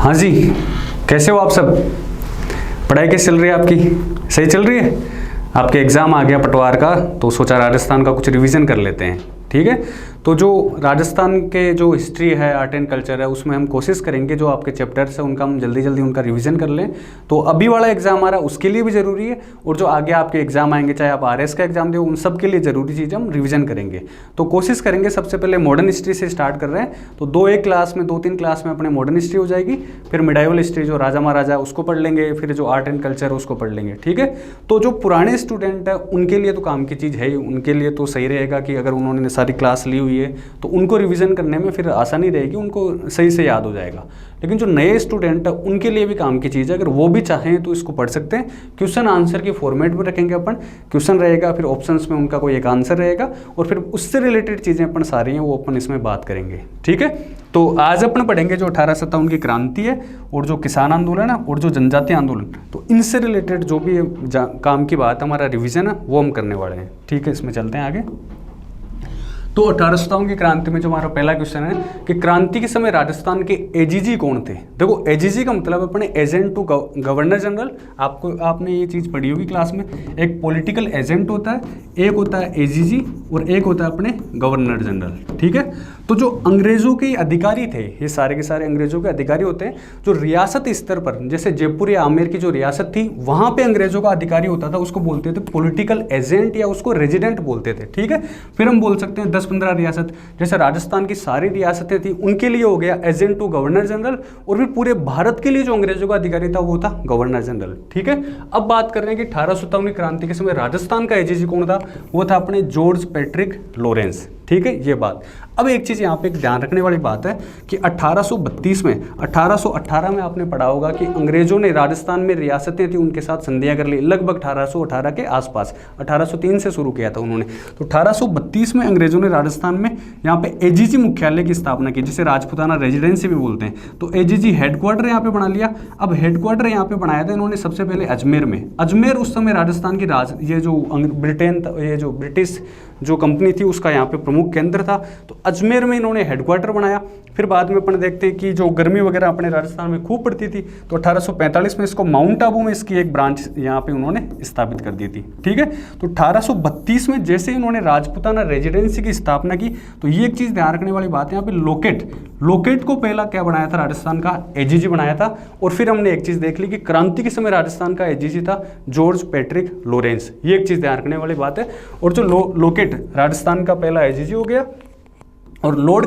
हाँ जी, कैसे हो आप सब? पढ़ाई कैसी चल रही है आपकी? सही चल रही है? आपके एग्ज़ाम आ गया पटवार का, तो सोचा राजस्थान का कुछ रिवीजन कर लेते हैं। ठीक है, तो जो राजस्थान के जो हिस्ट्री है, आर्ट एंड कल्चर है, उसमें हम कोशिश करेंगे जो आपके चैप्टर्स हैं उनका हम जल्दी जल्दी उनका रिवीजन कर लें। तो अभी वाला एग्जाम आ रहा है उसके लिए भी ज़रूरी है, और जो आगे आपके एग्जाम आएंगे, चाहे आप आरएस का एग्जाम दो, उन सब के लिए ज़रूरी चीज़ हम रिवीजन करेंगे। तो कोशिश करेंगे सबसे पहले मॉडर्न हिस्ट्री से स्टार्ट कर रहे हैं, तो 2-3 क्लास में अपने मॉडर्न हिस्ट्री हो जाएगी, फिर मिडाइवल हिस्ट्री जो राजा महाराजा उसको पढ़ लेंगे, फिर जो आर्ट एंड कल्चर उसको पढ़ लेंगे। ठीक है, तो जो पुराने स्टूडेंट है उनके लिए तो काम की चीज़ है ही, उनके लिए तो सही रहेगा कि अगर उन्होंने सारी क्लास ली हुई है तो उनको रिवीजन करने में फिर आसानी रहेगी, उनको सही से याद हो जाएगा। लेकिन जो नए स्टूडेंट है उनके लिए भी काम की चीज़ है, अगर वो भी चाहें तो इसको पढ़ सकते हैं। क्वेश्चन आंसर के फॉर्मेट में रखेंगे अपन, क्वेश्चन रहेगा, फिर ऑप्शंस में उनका कोई एक आंसर रहेगा, और फिर उससे रिलेटेड चीज़ें अपन सारी हैं वो अपन इसमें बात करेंगे। ठीक है, तो आज अपन पढ़ेंगे जो 1857 की क्रांति है, और जो किसान आंदोलन है, और जो जनजाति आंदोलन, तो इनसे रिलेटेड जो भी काम की बात हमारा रिविजन है वो हम करने वाले हैं। ठीक है, इसमें चलते हैं आगे। तो 1857 की क्रांति में जो हमारा पहला क्वेश्चन है कि क्रांति के समय राजस्थान के एजीजी कौन थे। देखो, एजीजी का मतलब अपने एजेंट टू गवर्नर जनरल। आपने ये चीज़ पढ़ी होगी क्लास में। एक पॉलिटिकल एजेंट होता है, एक होता है एजीजी, और एक होता है अपने गवर्नर जनरल। ठीक है, तो जो अंग्रेजों के अधिकारी थे, ये सारे के सारे अंग्रेजों के अधिकारी होते हैं, जो रियासत स्तर पर, जैसे जयपुर या आमेर की जो रियासत थी वहाँ पे अंग्रेजों का अधिकारी होता था, उसको बोलते थे पॉलिटिकल एजेंट या उसको रेजिडेंट बोलते थे। ठीक है, फिर हम बोल सकते हैं 10-15 रियासत, जैसे राजस्थान की सारी रियासतें थी उनके लिए हो गया एजेंट टू गवर्नर जनरल, और फिर पूरे भारत के लिए जो अंग्रेजों का अधिकारी था वो था गवर्नर जनरल। ठीक है, अब बात कर रहे हैं कि 1857 की क्रांति के समय राजस्थान का एजीजी कौन था। वो था अपने जॉर्ज पैट्रिक लॉरेंस। ठीक है, ये बात। अब एक चीज़ यहाँ पे एक ध्यान रखने वाली बात है कि 1832 में, 1818 में आपने पढ़ा होगा कि अंग्रेजों ने राजस्थान में रियासतें थी उनके साथ संधियां कर ली, लगभग 1818 के आसपास। 1803 से शुरू किया था उन्होंने, तो 1832 में अंग्रेजों ने राजस्थान में यहाँ पे एजीजी मुख्यालय की स्थापना की, जिसे राजपुताना रेजिडेंसी भी बोलते हैं। तो एजीजी हेडक्वार्टर यहाँ पे बना लिया। अब हेडक्वार्टर यहाँ पे बनाया था इन्होंने सबसे पहले अजमेर में। अजमेर उस समय राजस्थान की ये जो ब्रिटेन, ये जो ब्रिटिश जो कंपनी थी उसका यहाँ पे प्रमुख केंद्र था, तो अजमेर में इन्होंने हेडक्वार्टर बनाया। फिर बाद में अपन देखते हैं कि जो गर्मी वगैरह अपने राजस्थान में खूब पड़ती थी, तो 1845 में इसको माउंट आबू में इसकी एक ब्रांच यहाँ पे उन्होंने स्थापित कर दी थी। ठीक है, तो 1832 में जैसे इन्होंने राजपुताना रेजिडेंसी की स्थापना की, तो ये एक चीज़ ध्यान रखने वाली बात है यहाँ पे, लोकेट को पहला क्या बनाया था, राजस्थान का एजीजी बनाया था। और फिर हमने एक चीज़ देख ली कि क्रांति के समय राजस्थान का एजीजी था जॉर्ज पैट्रिक लॉरेंस। ये एक चीज़ ध्यान रखने वाली बात है। और जो लोकेट राजस्थान का पहला एजीजी हो गया। और लॉर्ड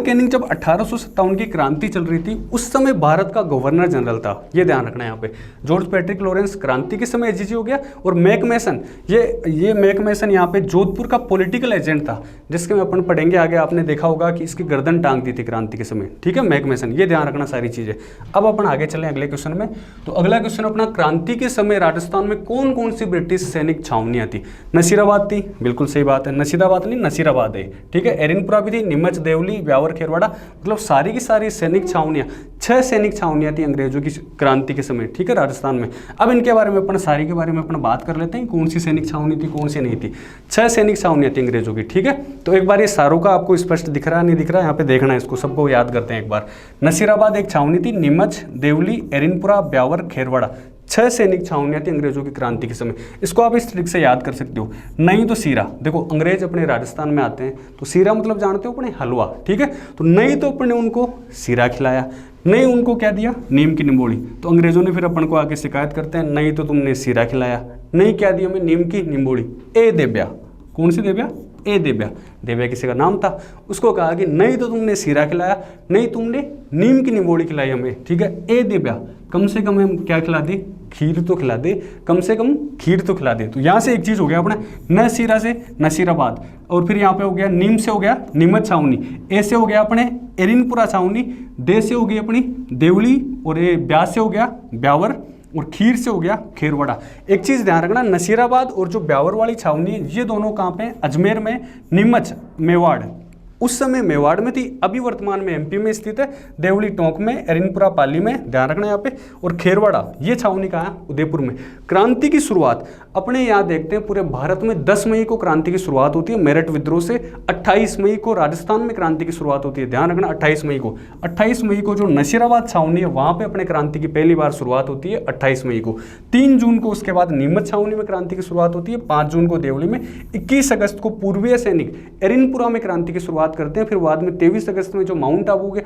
कैनिंग जब 1857 की क्रांति चल रही थी उस समय भारत का गवर्नर जनरल था, ये ध्यान रखना है यहाँ पे। जॉर्ज पैट्रिक लॉरेंस क्रांति के समय एजीजी हो गया। और मैकमेसन, ये मैकमेसन यहाँ पे जोधपुर का पॉलिटिकल एजेंट था, जिसके में अपन पढ़ेंगे आगे। आपने देखा होगा कि इसकी गर्दन टांग दी थी क्रांति के समय। ठीक है, मैकमेसन, ये ध्यान रखना सारी चीज़ें। अब अपन आगे चलें अगले क्वेश्चन में। तो अगला क्वेश्चन अपना, क्रांति के समय राजस्थान में कौन कौन सी ब्रिटिश सैनिक छावनियाँ थी। नसीराबाद थी, बिल्कुल सही बात है, नसीराबाद नहीं नसीराबाद है। ठीक है, एरिनपुरा भी थी, नीमच, देवली, ब्यावर, खेरवाड़ा, मतलब सारी की सारी सैनिक छावनियाँ, 6 सैनिक छावनियाँ थी अंग्रेजों की क्रांति के समय। ठीक है, राजस्थान में। अब इनके बारे में अपन सारी के बारे में अपन बात कर लेते हैं, कौन सी सैनिक छावनी थी कौन सी नहीं थी। 6 सैनिक छावनियाँ थी अंग्रेजों की। ठीक है, तो एक बार ये सारों का आपको स्पष्ट दिख रहा नहीं दिख रहा, यहाँ पे देखना है, इसको सबको याद करते हैं एक बार। नसीराबाद एक छावनी थी, नीमच, देवली, एरिनपुरा, ब्यावर, खेरवाड़ा, 6 सैनिक छावनियाँ थी अंग्रेजों की क्रांति के समय। इसको आप इस ट्रिक से याद कर सकते हो। नहीं तो सीरा, देखो अंग्रेज अपने राजस्थान में आते हैं तो सीरा मतलब जानते हो अपने हलवा। ठीक है, तो नहीं तो अपने उनको सीरा खिलाया, नहीं उनको क्या दिया, नीम की निम्बोड़ी। तो अंग्रेजों ने फिर अपन को आके शिकायत करते हैं, नहीं तो तुमने सीरा खिलाया, नहीं क्या दिया हमें, नीम की निम्बोड़ी। ए देव्या, कौन सी देव्या, ए देव्या, देव्या किसी का नाम था। उसको कहा कि नहीं तो तुमने सीरा खिलाया, नहीं तुमने नीम की निम्बोड़ी खिलाई हमें। ठीक है, ए देव्या, कम से कम हम क्या खिला दे, खीर तो खिला दे, कम से कम खीर तो खिला दे। तो यहाँ से एक चीज़ हो गया अपना, नसीरा से नसीराबाद, और फिर यहाँ पे हो गया नीम से हो गया नीमच छावनी, ए से हो गया अपने एरिनपुरा छावनी, दे से हो गई अपनी देवली, और ये ब्यास से हो गया ब्यावर, और खीर से हो गया खेरवाड़ा। एक चीज़ ध्यान रखना, नसीराबाद और जो ब्यावर वाली छावनी ये दोनों कहाँ पे, अजमेर में, नीमच मेवाड़, उस समय मेवाड़ में थी, अभी वर्तमान में एमपी में स्थित है, देवली टोंक में, एरिनपुरा पाली में, ध्यान रखना यहाँ पे, और खेरवाड़ा ये छावनी कहाँ है, उदयपुर में। क्रांति की शुरुआत अपने यहाँ देखते हैं पूरे भारत में 10 मई को क्रांति की शुरुआत होती है मेरठ विद्रोह से। 28 मई को राजस्थान में क्रांति की शुरुआत होती है, ध्यान रखना 28 मई को। 28 मई को जो नशीराबाद छावनी है वहां पे अपने क्रांति की पहली बार शुरुआत होती है 28 मई को। 3 जून को उसके बाद नीमच छावनी में क्रांति की शुरुआत होती है, 5 जून को देवली में। 21 अगस्त को पूर्वीय सैनिक एरिनपुरा में क्रांति की शुरुआत करते हैं। फिर बाद में 23 अगस्त में जो माउंट आबू के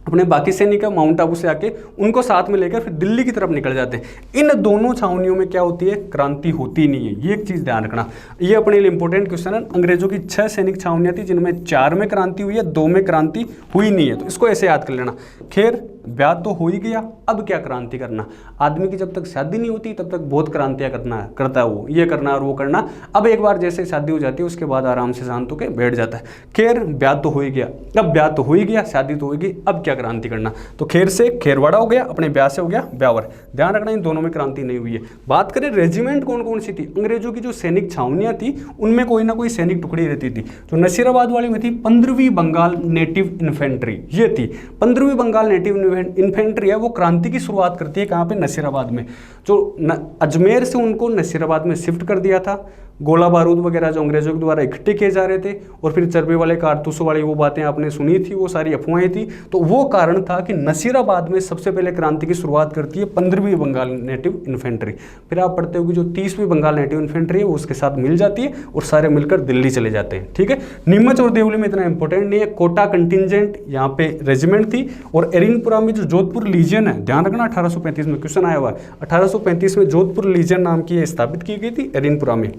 अपने बाकी सैनिक माउंट आबू से आके उनको साथ में लेकर फिर दिल्ली की तरफ निकल जाते हैं। इन दोनों छावनियों में क्या होती है, क्रांति होती नहीं है। ये एक चीज ध्यान रखना, ये अपने लिए इंपॉर्टेंट क्वेश्चन है। अंग्रेजों की 6 सैनिक छावनियां थी जिनमें 4 में क्रांति हुई है, 2 में क्रांति हुई नहीं है, तो इसको ऐसे याद कर लेना। खैर ब्याह तो हो ही गया, अब क्या क्रांति करना। आदमी की जब तक शादी नहीं होती तब तक बहुत क्रांतियां करता है वो, ये करना और वो करना। अब एक बार जैसे शादी हो जाती है उसके बाद आराम से शांत होकर बैठ जाता है। खैर ब्याह तो हो ही गया, अब ब्याह तो हो ही गया, शादी तो होगी, अब क्या क्रांति करना। तो खैर से खेरवाड़ा हो गया, अपने ब्याह से हो गया ब्यावर। ध्यान रखना इन दोनों में क्रांति नहीं हुई है। बात करें रेजिमेंट कौन कौन सी थी, अंग्रेजों की जो सैनिक छावनियां थी उनमें कोई ना कोई सैनिक टुकड़ी रहती थी। जो नसीराबाद वाली में थी 15वीं बंगाल नेटिव इन्फेंट्री, ये थी 15वीं बंगाल नेटिव इन्फेंट्री है, वो क्रांति की शुरुआत करती है कहाँ पे, नसीराबाद में। जो अजमेर से उनको नसीराबाद में शिफ्ट कर दिया था। गोला बारूद वगैरह जो अंग्रेजों के द्वारा इकट्ठे किए जा रहे थे और फिर चर्बी वाले कारतूसों वाली वो बातें आपने सुनी थी, वो सारी अफवाहें थी। तो वो कारण था कि नसीराबाद में सबसे पहले क्रांति की शुरुआत करती है 15वीं बंगाल नेटिव इन्फेंट्री। फिर आप पढ़ते हो कि जो 30वीं बंगाल नेटिव इन्फेंट्री है वो उसके साथ मिल जाती है और सारे मिलकर दिल्ली चले जाते हैं। ठीक है, नीमच और देवली में इतना इंपॉर्टेंट नहीं है। कोटा कंटिजेंट यहाँ पे रेजिमेंट थी और एरिनपुरा में जो जोधपुर लीजियन है, ध्यान रखना 1835 में क्वेश्चन आया हुआ है, 1835 में जोधपुर लीजियन नाम की स्थापित की गई थी एरिनपुरा में।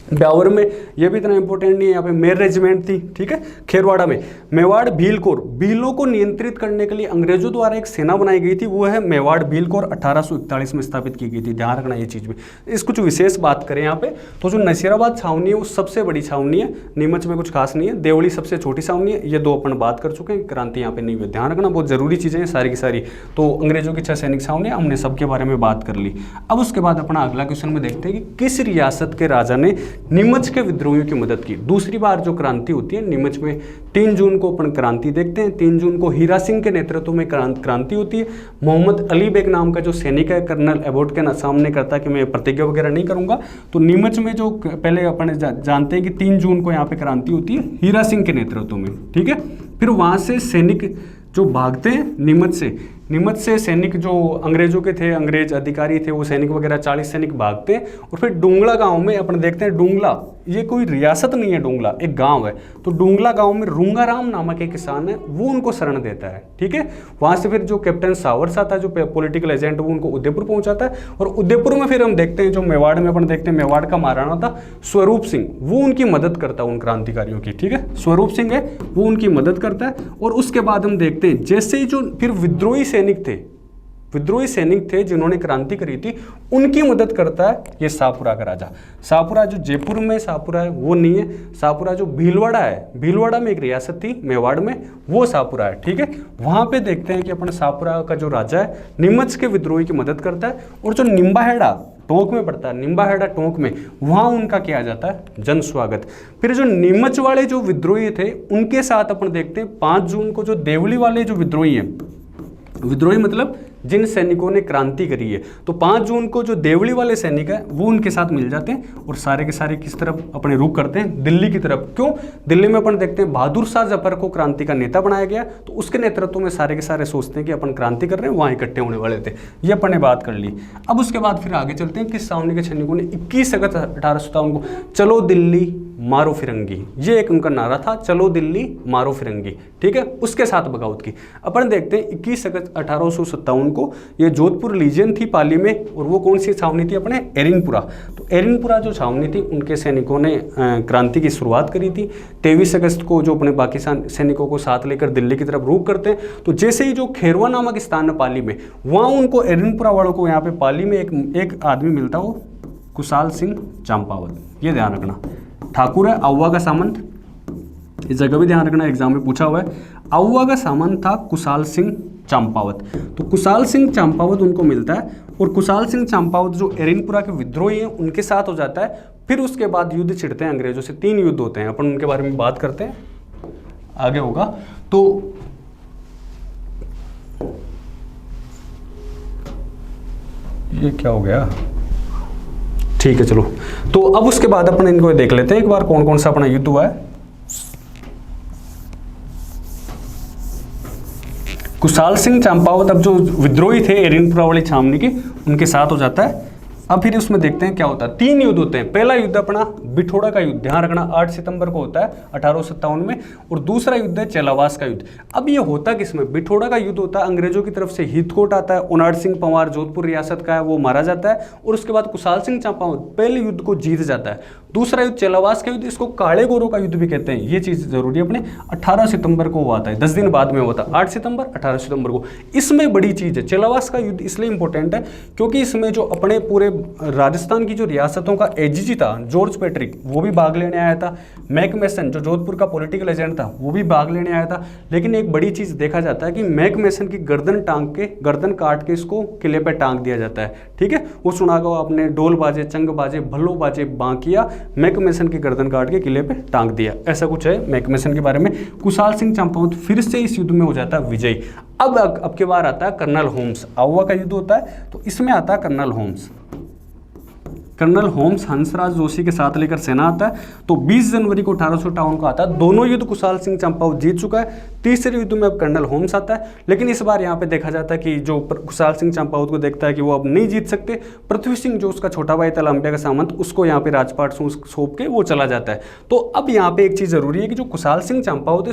ब्यावर में ये भी इतना इंपॉर्टेंट नहीं है, यहाँ पे मेर रेजिमेंट थी। ठीक है, खेरवाड़ा में मेवाड़ भील कोर, भीलों को नियंत्रित करने के लिए अंग्रेजों द्वारा एक सेना बनाई गई थी, वो है मेवाड़ भील कोर, 1841 में स्थापित की गई थी। ध्यान रखना ये चीज भी। इस कुछ विशेष बात करें यहाँ पे तो जो नसीराबाद छावनी है वो सबसे बड़ी छावनी है, नीमच में कुछ खास नहीं है। देवली सबसे छोटी छावनी है, ये दो अपन बात कर चुके हैं, क्रांति यहाँ पे नहीं हुई। ध्यान रखना, बहुत जरूरी चीजें हैं सारी की सारी। तो अंग्रेजों की 6 सैनिक छावनियां हमने सबके बारे में बात कर ली। अब उसके बाद अपना अगला क्वेश्चन में देखते हैं कि किस रियासत के राजा ने नीमच के विद्रोहियों की मदद की। दूसरी बार जो क्रांति होती है नीमच में 3 जून को अपन क्रांति देखते हैं। 3 जून को हीरा सिंह के नेतृत्व में क्रांति होती है। मोहम्मद अली बेग नाम का जो सैनिक है कर्नल एबोट के सामने करता है कि मैं प्रतिज्ञा वगैरह नहीं करूंगा। तो नीमच में जो पहले अपन जानते हैं कि 3 जून को यहाँ पे क्रांति होती है हीरा सिंह के नेतृत्व में। ठीक है, फिर वहां से सैनिक जो भागते हैं नीमच से सैनिक जो अंग्रेजों के थे, अंग्रेज अधिकारी थे, वो सैनिक वगैरह 40 सैनिक भागते हैं और फिर डूंगला गांव में अपन देखते हैं। डूंगला ये कोई रियासत नहीं है, डूंगला एक गांव है। तो डूंगला गांव में रूंगाराम नामक एक किसान है, वो उनको शरण देता है। ठीक है, वहां से फिर जो कैप्टन सावर्स आता है जो पॉलिटिकल एजेंट, वो उनको उदयपुर पहुंचाता है। और उदयपुर में फिर हम देखते हैं जो मेवाड़ में अपन देखते हैं, मेवाड़ का महाराणा था स्वरूप सिंह, वो उनकी मदद करता है उन क्रांतिकारियों की। ठीक है, स्वरूप सिंह है वो उनकी मदद करता है। और उसके बाद हम देखते हैं जैसे ही जो फिर विद्रोही सैनिक थे जिन्होंने क्रांति करी थी, उनकी मदद करता है ये शाहपुरा का राजा। शाहपुरा जो जयपुर में शाहपुरा है वो नहीं है, शाहपुरा जो भीलवाड़ा है, भीलवाड़ा में एक रियासत थी मेवाड़ में, वो शाहपुरा है। ठीक है, वहां पे देखते हैं कि अपन शाहपुरा का जो राजा है नीमच के विद्रोही की मदद करता है। और जो निम्बाहेड़ा टोंक में पड़ता है, निम्बाहेड़ा टोंक में, वहां उनका किया जाता है जन स्वागत। फिर जो नीमच वाले जो विद्रोही थे उनके साथ अपन देखते हैं 5 जून को जो देवली वाले जो विद्रोही हैं, विद्रोही मतलब जिन सैनिकों ने क्रांति करी है, तो 5 जून को जो देवली वाले सैनिक है वो उनके साथ मिल जाते हैं और सारे के सारे किस तरफ अपने रुख करते हैं, दिल्ली की तरफ। क्यों? दिल्ली में अपन देखते हैं बहादुर शाह जफर को क्रांति का नेता बनाया गया, तो उसके नेतृत्व में सारे के सारे सोचते हैं कि अपन क्रांति कर रहे हैं, वहाँ इकट्ठे होने वाले थे। ये अपन ने बात कर ली। अब उसके बाद फिर आगे चलते हैं। किस छावनी के सैनिकों ने 21 अगस्त 1857 को चलो दिल्ली मारो फिरंगी, ये एक उनका नारा था, चलो दिल्ली मारो फिरंगी। ठीक है, उसके साथ बगावत की। अपन देखते हैं 21 अगस्त 1857 को ये जोधपुर लीजियन थी पाली में, और वो कौन सी छावनी थी अपने, एरिनपुरा। तो एरिनपुरा जो छावनी थी उनके सैनिकों ने क्रांति की शुरुआत करी थी। 23 अगस्त को जो अपने बाकी सैनिकों को साथ लेकर दिल्ली की तरफ रुख करते हैं। तो जैसे ही जो खेरवा नामक स्थान है पाली में, वहाँ उनको एरिनपुरा वालों को यहाँ पे पाली में एक आदमी मिलता, वो कुशाल सिंह चंपावत। ये ध्यान रखना, ठाकुर है, अव्वा का सामंत, इस जगह भी ध्यान रखना, एग्जाम में पूछा हुआ है। अव्वा का सामंत था कुशाल सिंह चंपावत। तो कुशाल सिंह चंपावत उनको मिलता है और कुशाल सिंह चंपावत जो एरिनपुरा के विद्रोही हैं उनके साथ हो जाता है। फिर उसके बाद युद्ध छिड़ते हैं अंग्रेजों से, 3 युद्ध होते हैं, अपन उनके बारे में बात करते हैं, आगे होगा। तो ये क्या हो गया, ठीक है चलो, तो अब उसके बाद अपन इनको देख लेते हैं एक बार कौन कौन सा अपना युद्ध हुआ है। कुशाल सिंह चंपावत अब जो विद्रोही थे एरिनपुरा वाली छावनी के, उनके साथ हो जाता है। अब फिर उसमें देखते हैं क्या होता है। 3 युद्ध होते हैं। पहला युद्ध अपना बिठोड़ा का युद्ध, ध्यान रखना 8 सितंबर को होता है 1857 में, और दूसरा युद्ध है चेलावास का युद्ध। अब ये होता किसमें, बिठोड़ा का युद्ध होता है अंग्रेजों की तरफ से हितकोट आता है, उनाड़ सिंह पंवार जोधपुर रियासत का है वो मारा जाता है, और उसके बाद कुशाल सिंह चंपावत पहले युद्ध को जीत जाता है। दूसरा युद्ध चेलावास का युद्ध, इसको काले गोरों का युद्ध भी कहते हैं, ये चीज जरूरी है अपने, 18 सितंबर को हुआ था, 10 दिन बाद में हुआ था, 8 सितंबर 18 सितंबर को। इसमें बड़ी चीज है चेलावास का युद्ध, इसलिए इंपॉर्टेंट है क्योंकि इसमें जो अपने पूरे राजस्थान की जो रियासतों का एजीजी था जॉर्ज पैट्रिक, वो भी भाग लेने आया था। मैकमेसन जो जोधपुर का पॉलिटिकल एजेंट था वो भी भाग लेने आया था। लेकिन एक बड़ी चीज देखा जाता है कि मैकमेसन की गर्दन काट के इसको किले पे टांग दिया जाता है। ठीक है, वो सुना गया आपने, ढोल बाजे, चंग बाजे, भल्लो बाजे, बांकिया, मैकमेसन की गर्दन काट के किले पे टांग दिया, ऐसा कुछ है मैकमेसन के बारे में। कुशाल सिंह चंपावत फिर से इस युद्ध में हो जाता है विजयी। अब के बार आता है कर्नल होम्स, आउवा का युद्ध होता है, तो इसमें आता है colonel Holmes. Colonel Holmes Hansraj Joshi के साथ लेकर सेना आता है, तो 20 जनवरी को 1858 को आता है। दोनों युद्ध कुशाल सिंह चंपावत जीत चुका है। तीसरे युद्ध में अब कर्नल होम्स आता है, लेकिन इस बार यहाँ पे देखा जाता है कि जो कुशाल सिंह चंपावत को देखता है कि वो अब नहीं जीत सकते, पृथ्वी सिंह जो उसका छोटा भाई था लंबिया का सामंत, उसको यहाँ पे राजपाट सौंप के वो चला जाता है। तो अब यहाँ पे एक चीज जरूरी है कि जो कुशाल सिंह चंपावत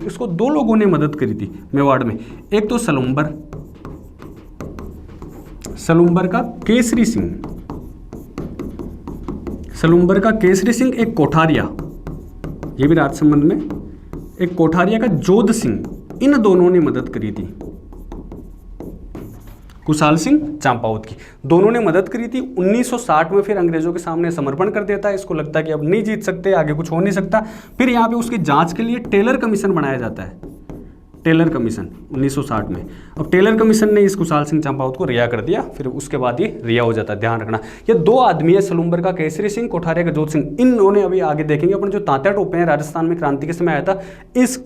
इसको 2 लोगों ने मदद करी थी मेवाड़ में। एक तो सलुम्बर का केसरी सिंह, सलुम्बर का केसरी सिंह, एक कोठारिया, ये भी राजसमंद में, एक कोठारिया का जोध सिंह, इन दोनों ने मदद करी थी कुशाल सिंह चंपावत की, दोनों ने मदद करी थी। 1960 में फिर अंग्रेजों के सामने समर्पण कर देता है, इसको लगता है कि अब नहीं जीत सकते, आगे कुछ हो नहीं सकता। फिर यहाँ पे उसकी जांच के लिए टेलर कमीशन बनाया जाता है, टेलर कमीशन 1960 में। अब टेलर कमीशन ने इस कुशाल सिंह चंपावत को रिहा कर दिया, फिर उसके बाद ये रिहा हो जाता है। ध्यान रखना ये 2 आदमी है, सलुम्बर का केसरी सिंह, कोठारिया का जोध सिंह, इन्होंने अभी आगे देखेंगे अपन जो तात्या टोपे हैं राजस्थान में क्रांति के समय आया था,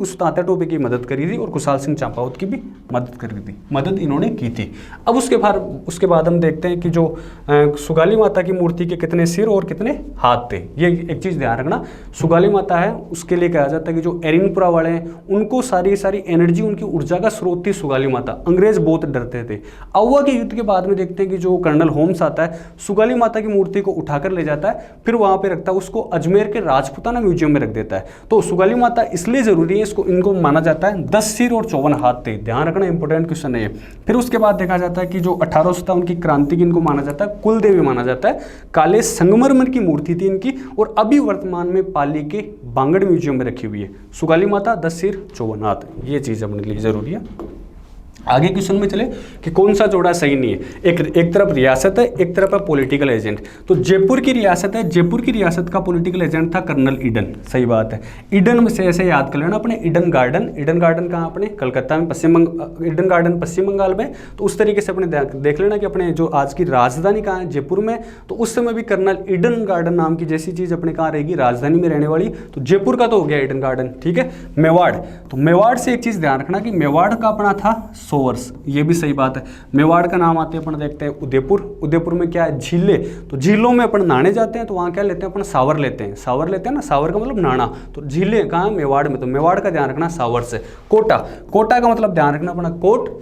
उस तात्या टोपे की मदद करी थी और कुशाल सिंह चंपावत की भी मदद करी थी, मदद इन्होंने की थी। अब उसके बाद हम देखते हैं कि जो सुगाली माता की मूर्ति के कितने सिर और कितने हाथ थे, ये एक चीज ध्यान रखना। सुगाली माता है, उसके लिए कहा जाता है कि जो एरिनपुरा वाले हैं उनको सारी एनर्जी, उनकी ऊर्जा का स्रोत थी सुगाली माता। अंग्रेज बहुत डरते थे। आउवा के युद्ध के बाद में देखते हैं कि जो कर्नल होम्स आता है, सुगाली माता की मूर्ति को उठाकर ले जाता है, फिर वहां पे रखता है, उसको अजमेर के राजपुताना म्यूजियम में रख देता है। तो सुगाली माता इसलिए जरूरी है, इनको माना जाता है 10 सिर और 54 हाथ थे। ध्यान रखना, इंपॉर्टेंट क्वेश्चन है। फिर उसके बाद देखा जाता है कि जो 1857 की क्रांति की इनको माना जाता है कुल देवी माना जाता है। काले संगमरमर की मूर्ति थी इनकी, और अभी वर्तमान में पाली के बांगड़ म्यूजियम में रखी हुई है। सुगाली माता 10 सिर 54 हाथ, ये चीज अपने लिए जरूरी है। आगे क्वेश्चन में चले कि कौन सा जोड़ा सही नहीं है। एक तरफ रियासत है, एक तरफ है पॉलिटिकल एजेंट। तो जयपुर की रियासत है, जयपुर की रियासत का पॉलिटिकल एजेंट था कर्नल ईडन, सही बात है। ईडन में से ऐसे याद कर लेना अपने, ईडन गार्डन कहाँ अपने कलकत्ता में, ईडन गार्डन पश्चिम बंगाल में। तो उस तरीके से अपने देख लेना कि अपने जो आज की राजधानी कहाँ है, जयपुर में, तो उस समय भी कर्नल ईडन गार्डन नाम की जैसी चीज अपने कहाँ रहेगी, राजधानी में रहने वाली। तो जयपुर का तो हो गया ईडन गार्डन, ठीक है। मेवाड़, तो मेवाड़ से एक चीज ध्यान रखना कि मेवाड़ का अपना था सोवर्स, ये भी सही बात है। मेवाड़ का नाम आते हैं अपन देखते हैं उदयपुर में क्या है, झीलें। तो झीलों में अपन नहाने जाते हैं, तो वहाँ क्या लेते हैं अपन, सावर लेते हैं ना, सावर का मतलब नहाना। तो झीलें कहाँ है, मेवाड़ में। तो मेवाड़ का ध्यान रखना सावर से। कोटा का मतलब ध्यान रखना अपना,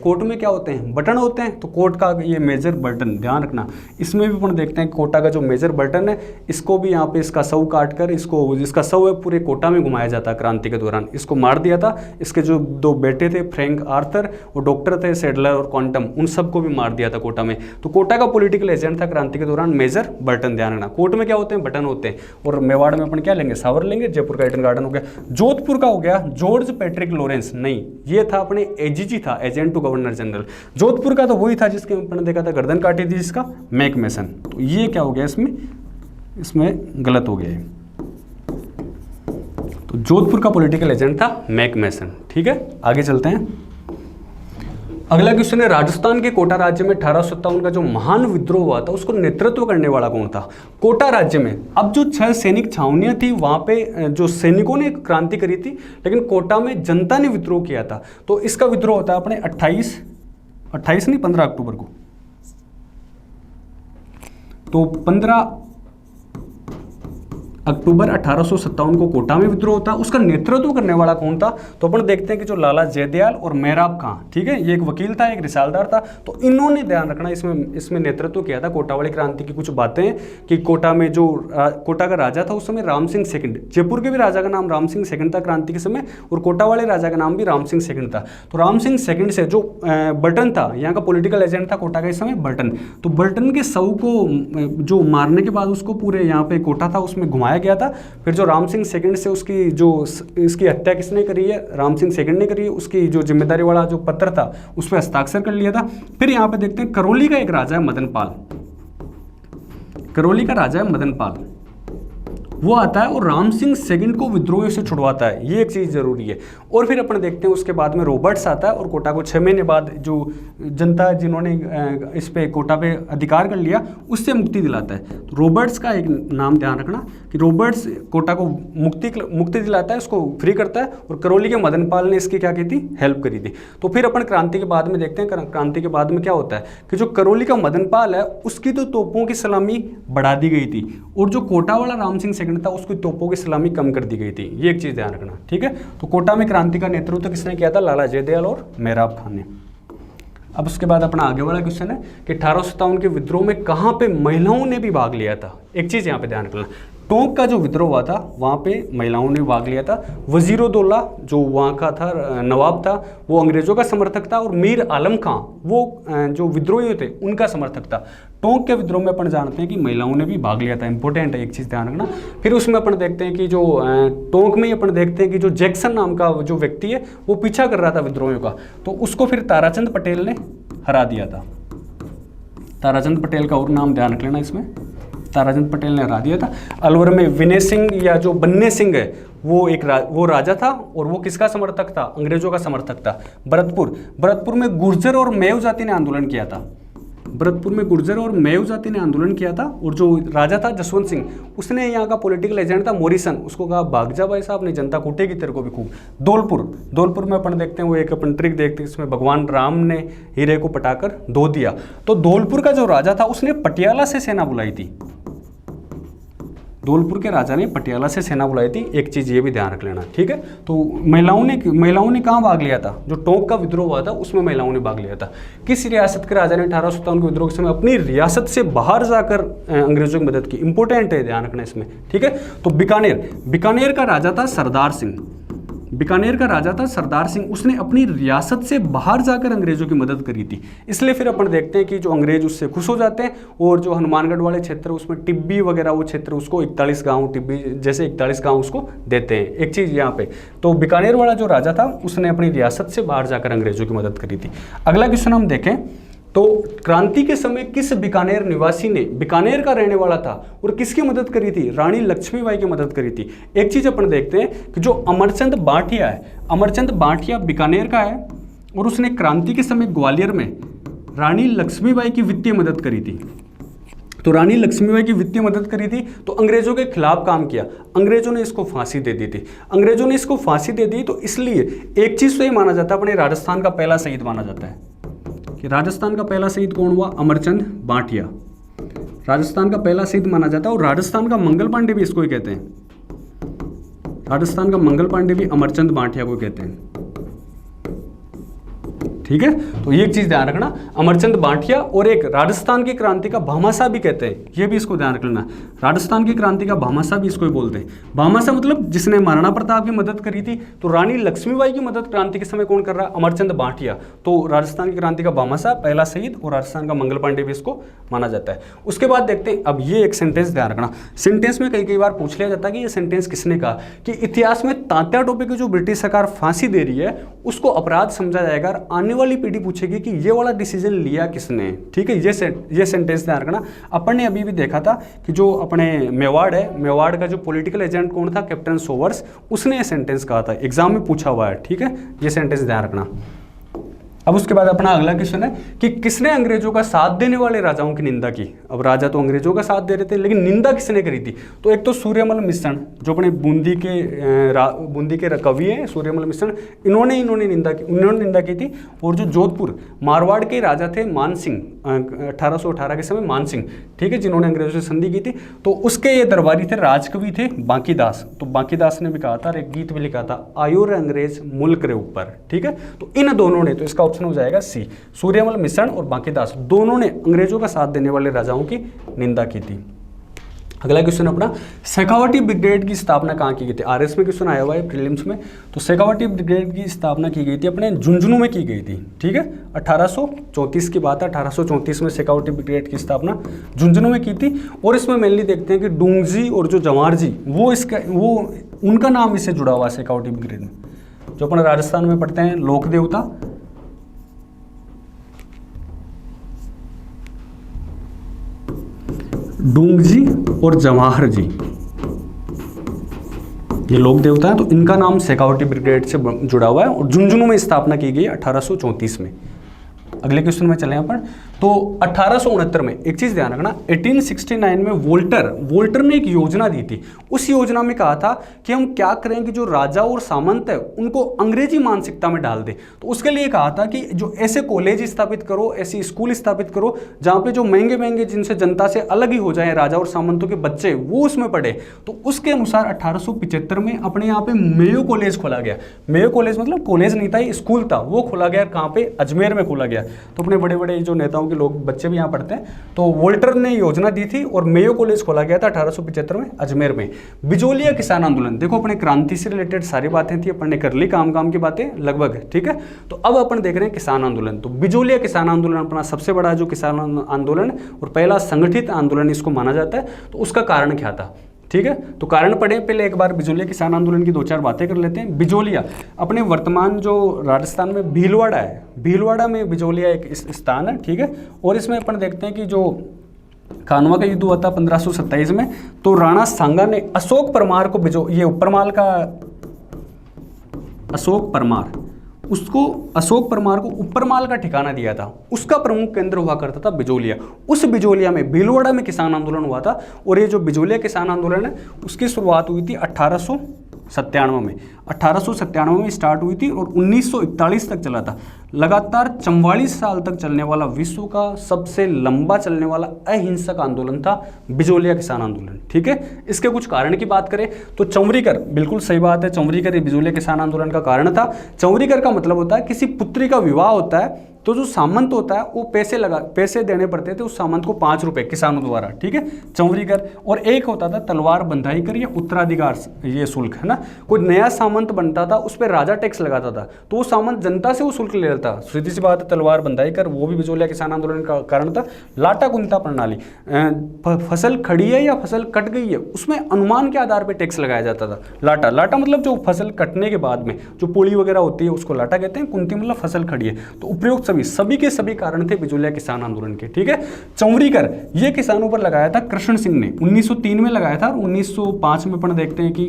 कोट में क्या होते हैं, बटन होते हैं। तो कोट का ये मेजर बटन ध्यान रखना। इसमें भी अपन देखते हैं कोटा का जो मेजर बटन है, इसको भी यहाँ पे इसका सौ काट कर, इसका सौ है पूरे कोटा में घुमाया जाता है। क्रांति के दौरान इसको मार दिया था। इसके जो 2 बेटे थे, फ्रैंक आर्थर, वो डॉक्टर थे, सेडलर और क्वांटम, उन सबको भी मार दिया था कोटा में। तो कोटा का पॉलिटिकल एजेंट था क्रांति के दौरान मेजर बर्टन, ध्यान रखना। कोट में क्या होते हैं, बटन होते हैं। और मेवाड़ में अपन क्या लेंगे, सावर लेंगे। जयपुर का ईडन गार्डन हो गया। जोधपुर का हो गया जॉर्ज पैट्रिक लॉरेंस, नहीं, ये था अपने एजीजी था, agent to governor general. Jodhpur का तो वही था जिसके अपन देखा था गर्दन काटी थी, जिसका मैकमेसन। तो ये क्या हो गया, इसमें गलत हो गया है। तो जोधपुर का पॉलिटिकल एजेंट था मैकमेसन, ठीक है। आगे चलते हैं। अगला क्वेश्चन है, राजस्थान के कोटा राज्य में 1857 का जो महान विद्रोह हुआ था, उसको नेतृत्व करने वाला कौन था। कोटा राज्य में अब जो 6 सैनिक छावनियां थी, वहां पे जो सैनिकों ने क्रांति करी थी, लेकिन कोटा में जनता ने विद्रोह किया था। तो इसका विद्रोह होता है अपने 15 अक्टूबर को। तो 15 अक्टूबर 1857 को कोटा में विद्रोह होता है। उसका नेतृत्व करने वाला कौन था? तो अपन देखते हैं कि जो लाला जयदयाल और मेहराब खां, ठीक है, ये एक वकील था, एक रिसालदार था, तो इन्होंने ध्यान रखना इसमें नेतृत्व किया था कोटावाली क्रांति की। कुछ बातें कि कोटा में जो कोटा का राजा था उस समय राम सिंह सेकंड, जयपुर के भी राजा का नाम राम सिंह सेकंड था क्रांति के समय, और कोटा वाले राजा का नाम भी राम सिंह सेकंड था। तो राम सिंह सेकंड से जो बर्टन था, यहाँ का पॉलिटिकल एजेंट था कोटा का इस समय बर्टन, तो बर्टन के शव को जो मारने के बाद उसको पूरे यहाँ पे कोटा था उसमें घुमाया गया था। फिर जो राम सिंह सेकंड से उसकी जो इसकी हत्या किसने करी है, राम सिंह सेकंड ने करी है, उसकी जो जिम्मेदारी वाला जो पत्र था उस पर हस्ताक्षर कर लिया था। फिर यहाँ पे देखते हैं करौली का एक राजा है मदनपाल, करौली का राजा है मदनपाल, वो आता है और राम सिंह सेकंड को विद्रोहियों से छुड़वाता है, ये एक चीज़ जरूरी है। और फिर अपन देखते हैं उसके बाद में रॉबर्ट्स आता है और कोटा को 6 महीने बाद जो जनता जिन्होंने इस पे कोटा पे अधिकार कर लिया उससे मुक्ति दिलाता है। तो रॉबर्ट्स का एक नाम ध्यान रखना कि रॉबर्ट्स कोटा को मुक्ति दिलाता है, उसको फ्री करता है, और करौली के मदनपाल ने इसकी क्या की थी, हेल्प करी थी। तो फिर अपन क्रांति के बाद में देखते हैं, क्रांति के बाद में क्या होता है कि जो करौली का मदनपाल है उसकी तो तोपों की सलामी बढ़ा दी गई थी, और जो कोटा वाला राम सिंह सेकंड था उसकी तोपों की सलामी कम कर दी गई थी, ये एक चीज़ ध्यान रखना, ठीक है। तो कोटा में क्रांति का नेतृत्व किसने किया था? लाला जयदयाल और मेहराब खान ने। अब उसके बाद अपना आगे वाला क्वेश्चन है कि 1857 के विद्रोह में कहाँ पे महिलाओं ने भी भाग लिया था। एक चीज़ यहाँ पे ध्यान रखना, टोंक का जो विद्रोह हुआ था वहाँ पे महिलाओं ने भाग लिया था। वजीरुद्दौला जो वहाँ का था नवाब था वो अंग्रेजों का समर्थक था, और मीर आलम खां वो जो विद्रोही थे उनका समर्थक था। टोंक के विद्रोह में अपन जानते हैं कि महिलाओं ने भी भाग लिया था, इंपॉर्टेंट है, एक चीज़ ध्यान रखना। फिर उसमें अपन देखते हैं कि जो टोंक में ही अपन देखते हैं कि जो जैक्सन नाम का जो व्यक्ति है वो पीछा कर रहा था विद्रोहियों का, तो उसको फिर ताराचंद पटेल ने हरा दिया था। ताराचंद पटेल का और नाम ध्यान रख लेना इसमें, ताराचंद पटेल ने हरा दिया था। अलवर में विनय सिंह या जो बन्ने सिंह है वो राजा था, और वो किसका समर्थक था? अंग्रेजों का समर्थक था। भरतपुर में गुर्जर और मेव जाति ने आंदोलन किया था। भरतपुर में गुर्जर और मेव जाति ने आंदोलन किया था, और जो राजा था जसवंत सिंह उसने यहाँ का पॉलिटिकल एजेंट था मोरिसन, उसको कहा भाग जा भाई साहब, नहीं जनता कूटेगी तेरे को भी खूब। दौलपुर में अपन देखते हैं वो एक अपन ट्रिक देखते हैं, इसमें भगवान राम ने हीरे को पटाकर धो दिया। तो धौलपुर का जो राजा था उसने पटियाला से सेना बुलाई थी, धौलपुर के राजा ने पटियाला से सेना बुलाई थी, एक चीज़ ये भी ध्यान रख लेना, ठीक है। तो महिलाओं ने कहाँ भाग लिया था? जो टोंक का विद्रोह हुआ था उसमें महिलाओं ने भाग लिया था। किस रियासत के राजा ने 1857 के विद्रोह के समय अपनी रियासत से बाहर जाकर अंग्रेजों की मदद की? इंपॉर्टेंट है, ध्यान रखना इसमें, ठीक है। तो बीकानेर का राजा था सरदार सिंह, बीकानेर का राजा था सरदार सिंह, उसने अपनी रियासत से बाहर जाकर अंग्रेजों की मदद करी थी। इसलिए फिर अपन देखते हैं कि जो अंग्रेज उससे खुश हो जाते हैं, और जो हनुमानगढ़ वाले क्षेत्र उसमें टिब्बी वगैरह वो क्षेत्र उसको 41 गांव टिब्बी जैसे 41 गांव उसको देते हैं। एक चीज़ यहाँ पे, तो बीकानेर वाला जो राजा था उसने अपनी रियासत से बाहर जाकर अंग्रेजों की मदद करी थी। अगला क्वेश्चन हम देखें तो क्रांति के समय किस बीकानेर निवासी ने, बीकानेर का रहने वाला था, और किसकी मदद करी थी? रानी लक्ष्मीबाई की मदद करी थी। एक चीज अपन देखते हैं कि जो अमरचंद बांटिया है, अमरचंद बांटिया बीकानेर का है, और उसने क्रांति के समय ग्वालियर में रानी लक्ष्मीबाई की वित्तीय मदद करी थी। तो रानी लक्ष्मीबाई की वित्तीय मदद करी थी, तो अंग्रेजों के खिलाफ काम किया, अंग्रेजों ने इसको फांसी दे दी थी। अंग्रेजों ने इसको फांसी दे दी, तो इसलिए एक चीज तो ये माना जाता है, अपने राजस्थान का पहला शहीद माना जाता है कि राजस्थान का पहला शहीद कौन हुआ? अमरचंद बांटिया, राजस्थान का पहला शहीद माना जाता है। और राजस्थान का मंगल पांडे भी इसको ही कहते हैं, राजस्थान का मंगल पांडे भी अमरचंद बांटिया को कहते हैं, ठीक है। तो ये एक चीज ध्यान रखना, अमरचंद बांटिया, और एक राजस्थान की क्रांति का भामाशाह भी कहते हैं, ये भी इसको ध्यान रख लेना। राजस्थान की क्रांति का भामाशाह भी इसको ही बोलते हैं। भामाशाह मतलब जिसने महाराणा प्रताप की मदद करी थी। तो रानी लक्ष्मीबाई की मदद क्रांति के समय कौन कर रहा है? अमरचंद बांटिया। तो राजस्थान की क्रांति का भामाशाह पहला शहीद, और राजस्थान का मंगल पांडे भी इसको माना जाता है। उसके बाद देखते हैं, अब ये एक सेंटेंस ध्यान रखना, सेंटेंस में कई बार पूछ लिया जाता है कि ये सेंटेंस किसने कहा, कि इतिहास में तात्या टोपे को जो ब्रिटिश सरकार फांसी दे रही है उसको अपराध समझा जाएगा, और आने वाली पीढ़ी पूछेगी कि ये वाला डिसीजन लिया किसने, ठीक है। ये सेंटेंस ध्यान रखना। अपन ने अभी भी देखा था कि जो अपने मेवाड़ है, मेवाड़ का जो पॉलिटिकल एजेंट कौन था? कैप्टन सोवर्स, उसने ये सेंटेंस कहा था, एग्जाम में पूछा हुआ है, ठीक है। ये सेंटेंस ध्यान रखना। अब उसके बाद अपना अगला क्वेश्चन है कि किसने अंग्रेजों का साथ देने वाले राजाओं की निंदा की। अब राजा तो अंग्रेजों का साथ दे रहे थे, लेकिन निंदा किसने करी थी। तो एक तो सूर्यमल मिश्रण, जो अपने बूंदी के कवि हैं सूर्यमल मिश्रण, इन्होंने निंदा की थी। और जो जोधपुर मारवाड़ के राजा थे मान सिंह, 1818 के समय मान सिंह, ठीक है, जिन्होंने अंग्रेजों से संधि की थी, तो उसके ये दरबारी थे, राजकवि थे बांकीदास। तो बांकीदास ने भी कहा था, एक गीत भी लिखा था, आयो रे अंग्रेज मुल्क रे ऊपर, ठीक है। तो इन दोनों ने, तो इसका ऑप्शन हो जाएगा सी, सूर्यमल मिश्रण और बांकीदास, दोनों ने अंग्रेजों का साथ देने वाले राजाओं की निंदा की थी। अगला क्वेश्चन अपना, शेखावटी ब्रिगेड की स्थापना कहाँ की गई थी। आरएस में क्वेश्चन आया हुआ है प्रीलिम्स में। तो शेखावटी ब्रिगेड की स्थापना की गई थी अपने झुंझुनू में की गई थी, ठीक है। 1834 की बात है, 1834 में शेखावटी ब्रिगेड की स्थापना झुंझुनू में की थी। और इसमें मेनली देखते हैं कि डूंगजी और जो जवाहर जी, वो उनका नाम इससे जुड़ा हुआ है शेखावटी ब्रिगेड में। जो अपने राजस्थान में पढ़ते हैं लोक देवता, डूंगजी और जवाहर जी, ये लोक देवता है, तो इनका नाम शेखावटी ब्रिगेड से जुड़ा हुआ है और झुंझुनू में स्थापना की गई 1834 में। अगले क्वेश्चन में चले अपन। तो 1869 में एक चीज ध्यान रखना, 1869 में वोल्टर ने एक योजना दी थी। उस योजना में कहा था कि हम क्या करें कि जो राजा और सामंत है उनको अंग्रेजी मानसिकता में डाल दें। तो उसके लिए कहा था कि जो ऐसे कॉलेज स्थापित करो, ऐसी स्कूल स्थापित करो जहाँ पे जो महंगे महंगे, जिनसे जनता से अलग ही हो जाए राजा और सामंतों के बच्चे, वो उसमें पढ़े। तो उसके अनुसार 1875 में अपने यहाँ पे मेयो कॉलेज खोला गया। मेयो कॉलेज मतलब कॉलेज नहीं था, स्कूल था, वो खोला गया। कहाँ पे? अजमेर में खोला गया। तो अपने बड़े बड़े जो नेताओं के लोग, बच्चे भी यहाँ पढ़ते हैं। तो वोल्टर ने योजना दी थी और मेयो कॉलेज खोला गया था 1875 में अजमेर में। बिजोलिया किसान आंदोलन, देखो अपने क्रांति से रिलेटेड सारी बातें थी, अपन ने कर ली काम की बातें लगभग, ठीक है। तो अब अपन देख रहे हैं किसान आंदोलन। तो बिजोलिया किसान आंदोलन अपना सबसे बड़ा जो किसान आंदोलन और पहला संगठित आंदोलन इसको माना जाता है। तो उसका कारण क्या था, ठीक है। तो कारण पढ़े पहले एक बार, बिजोलिया किसान आंदोलन की 2-4 बातें कर लेते हैं। बिजोलिया अपने वर्तमान जो राजस्थान में भीलवाड़ा है, भीलवाड़ा में बिजोलिया एक स्थान है, ठीक है। और इसमें अपन देखते हैं कि जो खानवा का युद्ध हुआ था 1527 में, तो राणा सांगा ने अशोक परमार को ये उपरमाल का अशोक परमार को उपरमाल का ठिकाना दिया था। उसका प्रमुख केंद्र हुआ करता था बिजोलिया। उस बिजोलिया में भीलवाड़ा में किसान आंदोलन हुआ था। और ये जो बिजोलिया किसान आंदोलन है उसकी शुरुआत हुई थी 1897 में। 1897 में स्टार्ट हुई थी और 1941 तक चला था। लगातार 44 साल तक चलने वाला, विश्व का सबसे लंबा चलने वाला अहिंसक आंदोलन था बिजोलिया किसान आंदोलन, ठीक है। इसके कुछ कारण की बात करें तो चौवरीकर, बिल्कुल सही बात है, चौवरीकर ये बिजोलिया किसान आंदोलन का कारण था। चौवरीकर का मतलब होता है किसी पुत्री का विवाह होता है तो जो सामंत होता है वो पैसे देने पड़ते थे उस सामंत को 5 रुपए किसानों द्वारा, ठीक है, चौवरीकर। और एक होता था तलवार बंधाई कर या उत्तराधिकार, ये शुल्क है ना। कोई नया सामंत बनता था उस पर राजा टैक्स लगाता था, तो वो सामंत जनता से वो शुल्क ले लेता। सीधी सी बात है, तलवार बंधाई कर, वो भी बिजोलिया किसान आंदोलन का कारण था। लाटा कुंता प्रणाली, फसल खड़ी है या फसल कट गई है उसमें अनुमान के आधार पर टैक्स लगाया जाता था। लाटा मतलब जो फसल कटने के बाद में जो पोली वगैरह होती है उसको लाटा कहते हैं। कुंती मतलब फसल खड़ी है। तो उपयुक्त सभी के सभी कारण थे बिजोलिया किसान आंदोलन के, ठीक है। चौवरीकर ये किसानों पर लगाया था कृष्ण सिंह ने, 1903 में लगाया था और 1905 में अपन देखते हैं कि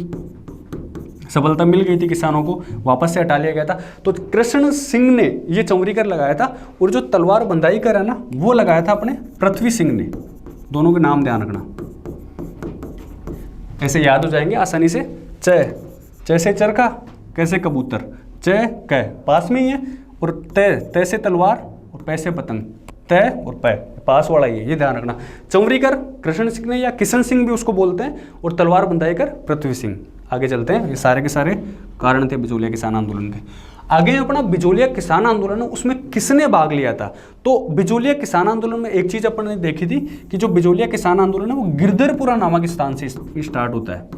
सफलता मिल गई थी, किसानों को वापस से हटा लिया गया था। तो कृष्ण सिंह ने ये चौवरीकर लगाया था और जो तलवार बंधाई कर है ना वो लगाया था अपने पृथ्वी सिंह ने। दोनों के नाम ध्यान रखना, ऐसे याद हो जाएंगे आसानी से। च से चरखा, कैसे कबूतर, च क पास में ही है, और तय से तलवार और पै से पतंग, तय और पै पास वाला ही है, ये ध्यान रखना। चौवरीकर कृष्ण सिंह ने, या किशन सिंह भी उसको बोलते हैं, और तलवार बंधाई कर पृथ्वी सिंह। आगे चलते हैं, ये सारे के सारे कारण थे बिजोलिया किसान आंदोलन के। आगे अपना बिजोलिया किसान आंदोलन है, उसमें किसने भाग लिया था। तो बिजोलिया किसान आंदोलन में एक चीज अपन ने देखी थी कि जो बिजोलिया किसान आंदोलन है वो गिरधरपुरा नामक स्थान से स्टार्ट होता है।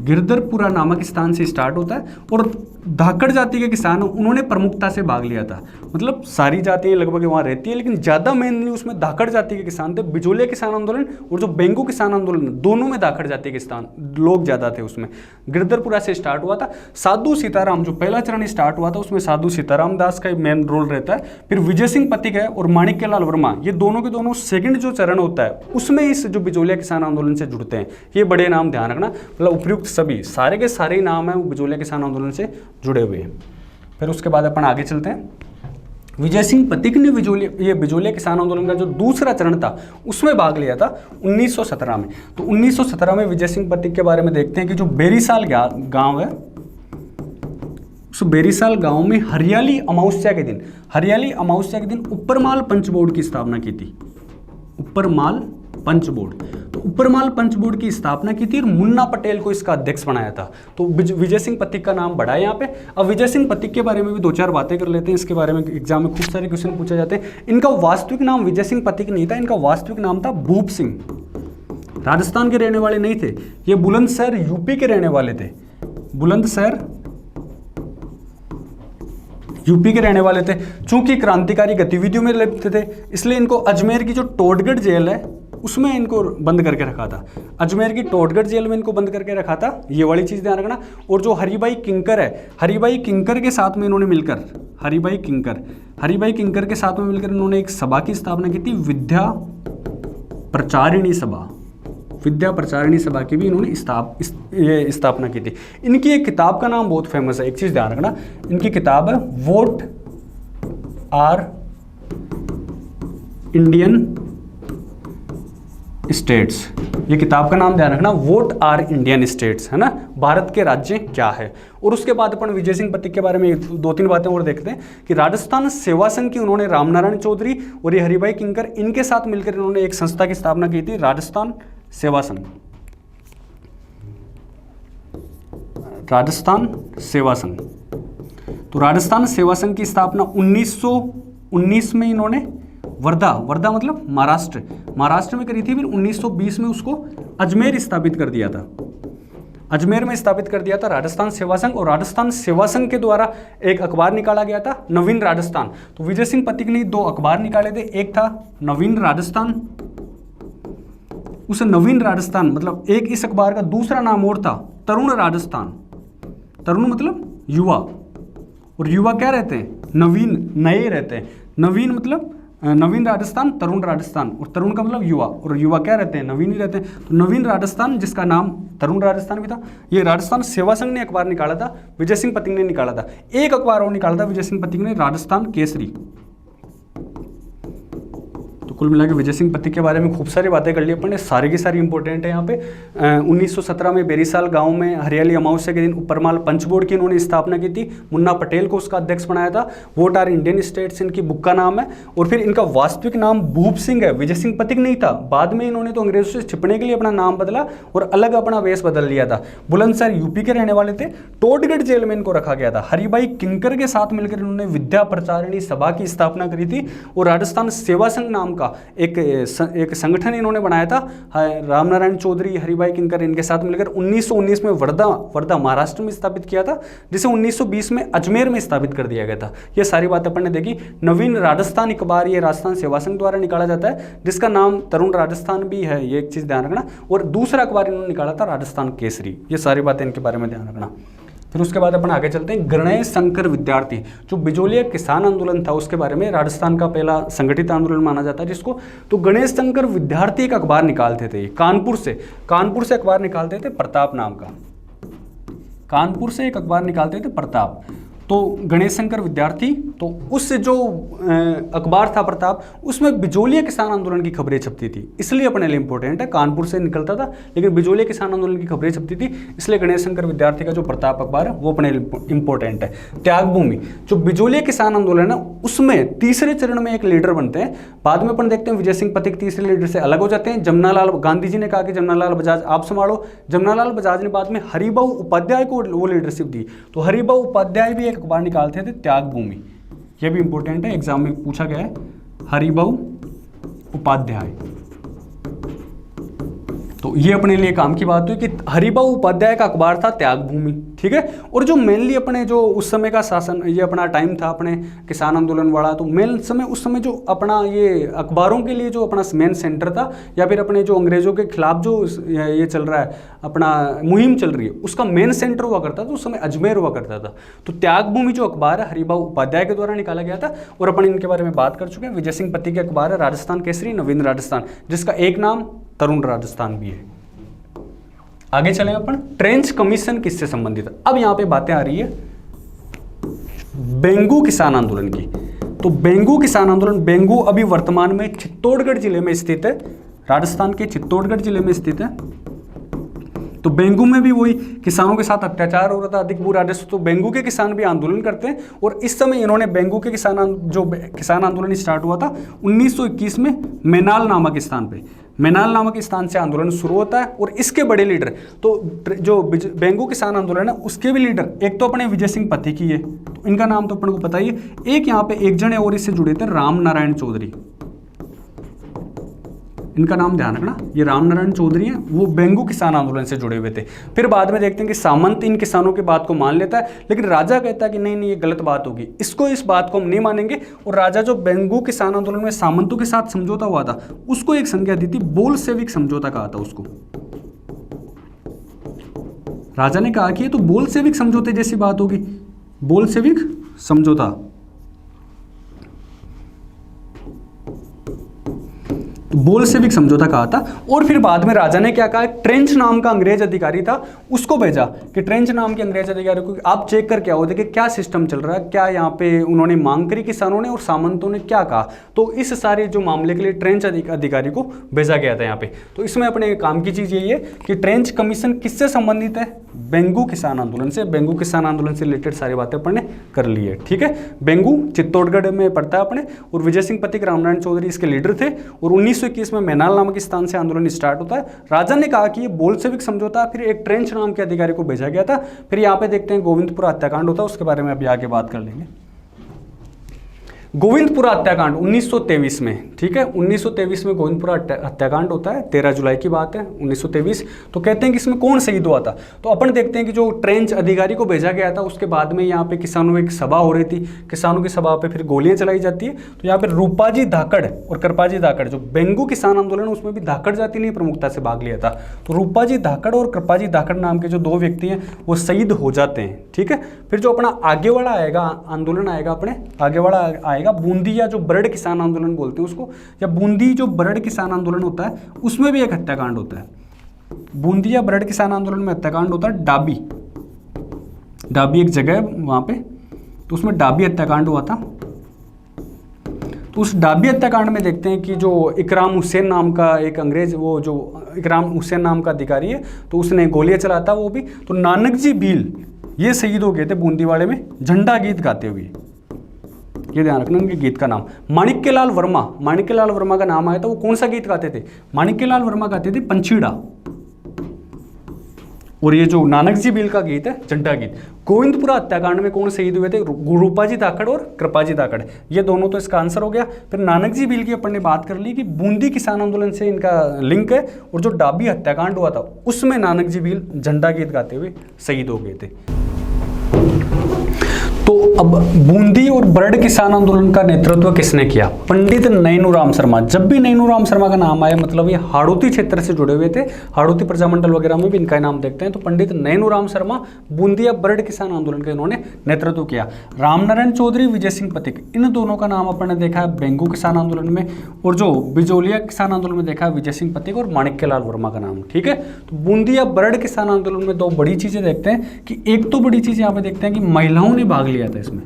गिरधरपुरा नामक स्थान से स्टार्ट होता है और धाकड़ जाति के किसान उन्होंने प्रमुखता से भाग लिया था। मतलब सारी जातियां लगभग वहाँ रहती है, लेकिन ज़्यादा मेनली उसमें धाकड़ जाति के किसान थे। बिजोलिया किसान आंदोलन और जो बेंगो किसान आंदोलन, दोनों में धाकड़ जाति के किसान लोग ज़्यादा थे। उसमें गिरधरपुरा से स्टार्ट हुआ था। साधु सीताराम जो पहला चरण स्टार्ट हुआ था उसमें साधु सीताराम दास का मेन रोल रहता है। फिर विजय सिंह पथिक है और माणिक्यलाल वर्मा, ये दोनों के दोनों सेकंड जो चरण होता है उसमें इस जो बिजोलिया किसान आंदोलन से जुड़ते हैं। ये बड़े नाम ध्यान रखना, मतलब उपयुक्त सभी सारे के सारे नाम है वो बिजोलिया किसान आंदोलन से जुड़े हुए हैं। फिर उसके बाद अपन आगे चलते हैं। विजय सिंह पथिक ने बिजोलिया किसान आंदोलन का जो दूसरा चरण था उसमें भाग लिया था 1917 में। तो 1917 में विजय सिंह पथिक के बारे में देखते हैं कि जो बेरीसाल गांव है, उस बेरीसाल गांव में हरियाली अमावस्या के दिन ऊपरमाल पंच बोर्ड की स्थापना की थी। ऊपरमाल पंच बोर्ड, तो ऊपरमाल पंच बोर्ड की स्थापना की थी और मुन्ना पटेल को इसका अध्यक्ष बनाया था। तो विजय सिंह पथिक का नाम बढ़ा है यहाँ पे। अब विजय सिंह पथिक के बारे में भी दो चार बातें कर लेते हैं, इसके बारे में एग्जाम में खूब सारे क्वेश्चन पूछे जाते हैं। इनका वास्तविक नाम विजय सिंह पथिक नहीं था, इनका वास्तविक नाम था भूप सिंह। राजस्थान के रहने वाले नहीं थे, ये बुलंदशहर यूपी के रहने वाले थे। बुलंदशहर यूपी के रहने वाले थे। चूंकि क्रांतिकारी गतिविधियों में लिप्त थे, इसलिए इनको अजमेर की जो टोडगढ़ जेल है उसमें इनको बंद करके रखा था। अजमेर की टोडगढ़ जेल में इनको बंद करके रखा था, ये वाली चीज़ ध्यान रखना। और जो हरिभाई किंकर है, हरिभाई किंकर के साथ में इन्होंने मिलकर हरिभाई किंकर के साथ में मिलकर इन्होंने एक सभा की स्थापना की थी, विद्या प्रचारिणी सभा की भी इन्होंने स्थापना की थी। इनकी एक किताब का नाम बहुत फेमस है, एक चीज़ ध्यान रखना, इनकी किताब है वोट आर इंडियन स्टेट्स। ये किताब का नाम ध्यान रखना, वोट आर इंडियन स्टेट्स, है ना, भारत के राज्य क्या है। और उसके बाद अपन विजय सिंह पथिक के बारे में दो तीन बातें और देखते हैं कि राजस्थान सेवा संघ की उन्होंने रामनारायण चौधरी और ये हरिभाई किंकर, इनके साथ मिलकर इन्होंने एक संस्था की स्थापना की थी, राजस्थान सेवा संघ। तो राजस्थान सेवा संघ की स्थापना 1919 में इन्होंने वर्धा मतलब महाराष्ट्र में करी थी। फिर 1920 में उसको अजमेर स्थापित कर दिया था, राजस्थान सेवा संघ। और राजस्थान सेवा संघ के द्वारा एक अखबार निकाला गया था, नवीन राजस्थान। तो विजय सिंह पथिक ने दो अखबार निकाले थे, एक था नवीन राजस्थान, उस नवीन राजस्थान मतलब एक इस अखबार का दूसरा नाम और था तरुण राजस्थान। तरुण मतलब युवा, और युवा क्या रहते हैं, नवीन, नए रहते हैं। नवीन मतलब नवीन राजस्थान, तरुण राजस्थान, और तरुण का मतलब युवा, और युवा क्या रहते हैं, नवीन ही रहते हैं। तो नवीन राजस्थान, जिसका नाम तरुण राजस्थान भी था, ये राजस्थान सेवा संघ ने अखबार निकाला था, विजय सिंह पथिक ने निकाला था। एक अखबार और निकाला था विजय सिंह पथिक ने, राजस्थान केसरी। तो कुल मिला के विजय सिंह पथिक के बारे में खूब सारी बातें कर ली अपन ने, सारी की सारी इंपॉर्टेंट है यहाँ पे। 1917 में बेरीसाल गांव में हरियाली अमावस्या के दिन ऊपरमाल पंच बोर्ड की इन्होंने स्थापना की थी, मुन्ना पटेल को उसका अध्यक्ष बनाया था। वोट आर इंडियन स्टेट्स इनकी बुक का नाम है। और फिर इनका वास्तविक नाम भूप सिंह है, विजय सिंह पथिक नहीं था। बाद में इन्होंने तो अंग्रेजों से छिपने के लिए अपना नाम बदला और अलग अपना वेश बदल लिया था। बुलंदशहर यूपी के रहने वाले थे, टोडगढ़ जेल में इनको रखा गया था। हरिभाई किंकर के साथ मिलकर इन्होंने विद्या प्रचारिणी सभा की स्थापना करी थी और राजस्थान सेवा संघ नाम का एक संगठन इन्होंने बनाया था। रामनारायण चौधरी, हरिभाई किंकर, इनके साथ मिलकर 1919 में वर्धा महाराष्ट्र में स्थापित किया था, जिसे 1920 में अजमेर में स्थापित कर दिया गया था। ये सारी बात अपन ने देखी। नवीन राजस्थान अखबार ये राजस्थान सेवा संघ द्वारा निकाला जाता है, जिसका नाम तरुण राजस्थान भी है, ये एक चीज ध्यान रखना। और दूसरा अखबार इन्होंने निकाला था राजस्थान केसरी। ये सारी बातें इनके बारे में ध्यान रखना। फिर उसके बाद अपन आगे चलते हैं। गणेश शंकर विद्यार्थी, जो बिजोलिया किसान आंदोलन था उसके बारे में, राजस्थान का पहला संगठित आंदोलन माना जाता है जिसको। तो गणेश शंकर विद्यार्थी एक अखबार निकालते थे, कानपुर से अखबार निकालते थे, प्रताप नाम का। कानपुर से एक अखबार निकालते थे, प्रताप। तो गणेश शंकर विद्यार्थी, तो उससे जो अखबार था प्रताप, उसमें बिजोलिया किसान आंदोलन की खबरें छपती थी, इसलिए अपने लिए इंपॉर्टेंट है। कानपुर से निकलता था लेकिन बिजोलिया किसान आंदोलन की खबरें छपती थी, इसलिए गणेश शंकर विद्यार्थी का जो प्रताप अखबार है वो अपने लिए इंपॉर्टेंट है। त्यागभूमि, जो बिजोलिया किसान आंदोलन है उसमें तीसरे चरण में एक लीडर बनते हैं। बाद में अपन देखते हैं विजय सिंह पथिक तीसरे लीडर से अलग हो जाते हैं। जमनालाल, गांधी जी ने कहा कि जमनालाल बजाज आप संभालो। जमनालाल बजाज ने बाद में हरिभाऊ उपाध्याय को वो लीडरशिप दी। तो हरिभाऊ उपाध्याय भी एक अखबार निकालते थे, त्यागभूमि। ये भी इंपॉर्टेंट है, एग्जाम में पूछा गया है, हरिभाऊ उपाध्याय। तो ये अपने लिए काम की बात हुई कि हरिभाऊ उपाध्याय का अखबार था त्यागभूमि, ठीक है। और जो मेनली अपने जो उस समय का शासन, ये अपना टाइम था अपने किसान आंदोलन वाला, तो मेन समय उस समय जो अपना ये अखबारों के लिए जो अपना मेन सेंटर था, या फिर अपने जो अंग्रेजों के खिलाफ जो ये चल रहा है अपना मुहिम चल रही है, उसका मेन सेंटर हुआ करता था उस समय अजमेर हुआ करता था। तो त्यागभूमि जो अखबार है हरिभाऊ उपाध्याय के द्वारा निकाला गया था, और अपन इनके बारे में बात कर चुके हैं। विजय सिंह पथिक के अखबार है राजस्थान केसरी, नवीन राजस्थान, जिसका एक नाम तरुण राजस्थान भी है। आगे चलें अपन, ट्रेंच कमीशन किससे संबंधित है। अब यहां पे बातें आ रही है बेंगू किसान आंदोलन की। तो बेंगू किसान आंदोलन, बेंगू अभी वर्तमान में चित्तौड़गढ़ जिले में स्थित है, राजस्थान के चित्तौड़गढ़ जिले में स्थित है। तो बेंगू में भी वही किसानों के साथ अत्याचार हो रहा था, अधिक भू राजस्व, तो बेंगू के किसान भी आंदोलन करते हैं। और इस समय इन्होंने बेंगू के किसान आंदोलन स्टार्ट हुआ था 1921 में मेनाल नामक स्थान पे, मेनाल नामक स्थान से आंदोलन शुरू होता है। और इसके बड़े लीडर, तो जो बेंगू किसान आंदोलन है उसके भी लीडर एक तो अपने विजय सिंह पति की है, तो इनका नाम तो अपन को पता ही है। एक यहाँ पे एक जने और इससे जुड़े थे, राम नारायण चौधरी, इनका नाम ध्यान रखना, ये राम नारायण चौधरी हैं, वो बेंगू किसान आंदोलन से जुड़े हुए थे। फिर बाद में देखते हैं कि सामंत इन किसानों की बात को मान लेता है, लेकिन राजा कहता है कि नहीं ये गलत बात होगी, इस बात को हम नहीं मानेंगे। और राजा जो बेंगू किसान आंदोलन में सामंतों के साथ समझौता हुआ था उसको एक संज्ञा दी थी, बोल्शेविक समझौता कहा था उसको। राजा ने कहा कि ये तो बोल्शेविक समझौते जैसी बात होगी, बोल्शेविक समझौता, बोल्शेविक समझौता कहा था। और फिर बाद में राजा ने क्या कहा, ट्रेंच नाम का अंग्रेज अधिकारी था उसको भेजा कि ट्रेंच नाम के अंग्रेज अधिकारी को आप चेक करके आओ, देखिए क्या सिस्टम चल रहा है, क्या यहाँ पे उन्होंने मांग करी किसानों ने और सामंतों ने क्या कहा। तो इस सारे जो मामले के लिए ट्रेंच अधिकारी को भेजा गया था यहाँ पे। तो इसमें अपने काम की चीज़ यही है कि ट्रेंच कमीशन किससे संबंधित है, बेंगू किसान आंदोलन से। बेंगू किसान आंदोलन से रिलेटेड सारी बातें अपन ने कर ली है, ठीक है। बेंगू चित्तौड़गढ़ में पड़ता है अपने, और विजय सिंह पथिक, रामनारायण चौधरी इसके लीडर थे। और 1921 में मेनाल नामक स्थान से आंदोलन स्टार्ट होता है। राजा ने कहा कि ये बोल्शेविक समझौता, फिर एक ट्रेंच नाम के अधिकारी को भेजा गया था। फिर यहाँ पे देखते हैं गोविंदपुरा हत्याकांड होता है, उसके बारे में अभी आगे बात कर लेंगे। गोविंदपुरा हत्याकांड 1923 में, ठीक है, 1923 में गोविंदपुरा हत्याकांड होता है, 13 जुलाई की बात है 1923। तो कहते हैं कि इसमें कौन शहीद हुआ था, तो अपन देखते हैं कि जो ट्रेंच अधिकारी को भेजा गया था उसके बाद में यहाँ पे किसानों में एक सभा हो रही थी, किसानों की सभा पे फिर गोलियां चलाई जाती है। तो यहाँ पे रूपाजी धाकड़ और कृपाजी धाकड़, जो बेंगू किसान आंदोलन उसमें भी धाकड़ जाति ने प्रमुखता से भाग लिया था। तो रूपाजी धाकड़ और कृपाजी धाकड़ नाम के जो दो व्यक्ति हैं वो शहीद हो जाते हैं, ठीक है। फिर जो अपना आगे वाला आएगा आंदोलन आएगा, अपने आगे वाला बूंदी या जो बरड़ किसान आंदोलन बोलते हैं उसको, या बूंदी जो बरड़ किसान आंदोलन होता है उसमें भी एक हत्याकांड होता है। बूंदी या बरड़ किसान आंदोलन में हत्याकांड होता है डाबी, डाबी एक जगह है वहां पे, तो उसमें डाबी हत्याकांड हुआ था। तो उस डाबी हत्याकांड में देखते हैं कि जो इकराम हुसैन नाम का एक अंग्रेज, वो जो इकराम हुसैन नाम का अधिकारी है, तो उसने गोलियां चलाता वो भी। तो नानक जी भील ये शहीद हो गए थे बूंदी वाले में झंडा गीत गाते हुए, ये ध्यान रखना उनके गीत का नाम। माणिक्यलाल वर्मा, माणिक्यलाल वर्मा का नाम आया था, वो कौन सा गीत गाते थे, माणिक्यलाल वर्मा गाते थे पंछीड़ा। और ये जो नानक जी भील का गीत है झंडा गीत। गोविंदपुरा हत्याकांड में कौन शहीद हुए थे, रूपाजी धाकड़ और कृपाजी धाकड़, ये दोनों तो इसका आंसर हो गया। फिर नानक जी भील की अपन ने बात कर ली कि बूंदी किसान आंदोलन से इनका लिंक है, और जो डाबी हत्याकांड हुआ था उसमें नानक जी भील झंडा गीत गाते हुए शहीद हो गए थे। तो अब बूंदी और बरड़ किसान आंदोलन का नेतृत्व किसने किया, पंडित नैनूराम शर्मा। जब भी नैनूराम शर्मा का नाम आया मतलब ये हाड़ौती क्षेत्र से जुड़े हुए थे, हाड़ौती प्रजामंडल वगैरह में भी इनका नाम देखते हैं। तो पंडित नैनूराम शर्मा बूंदी या बरड़ किसान आंदोलन का इन्होंने नेतृत्व किया। रामनारायण चौधरी, विजय सिंह पथिक, इन दोनों का नाम अपन ने देखा है बेंगू किसान आंदोलन में, और जो बिजोलिया किसान आंदोलन में देखा है विजय सिंह पथिक और माणिक्यलाल वर्मा का नाम, ठीक है। तो बूंदी या बरड़ किसान आंदोलन में दो बड़ी चीजें देखते हैं कि एक तो बड़ी चीज यहाँ पे देखते हैं कि महिलाओं ने भाग लिया था इसमें,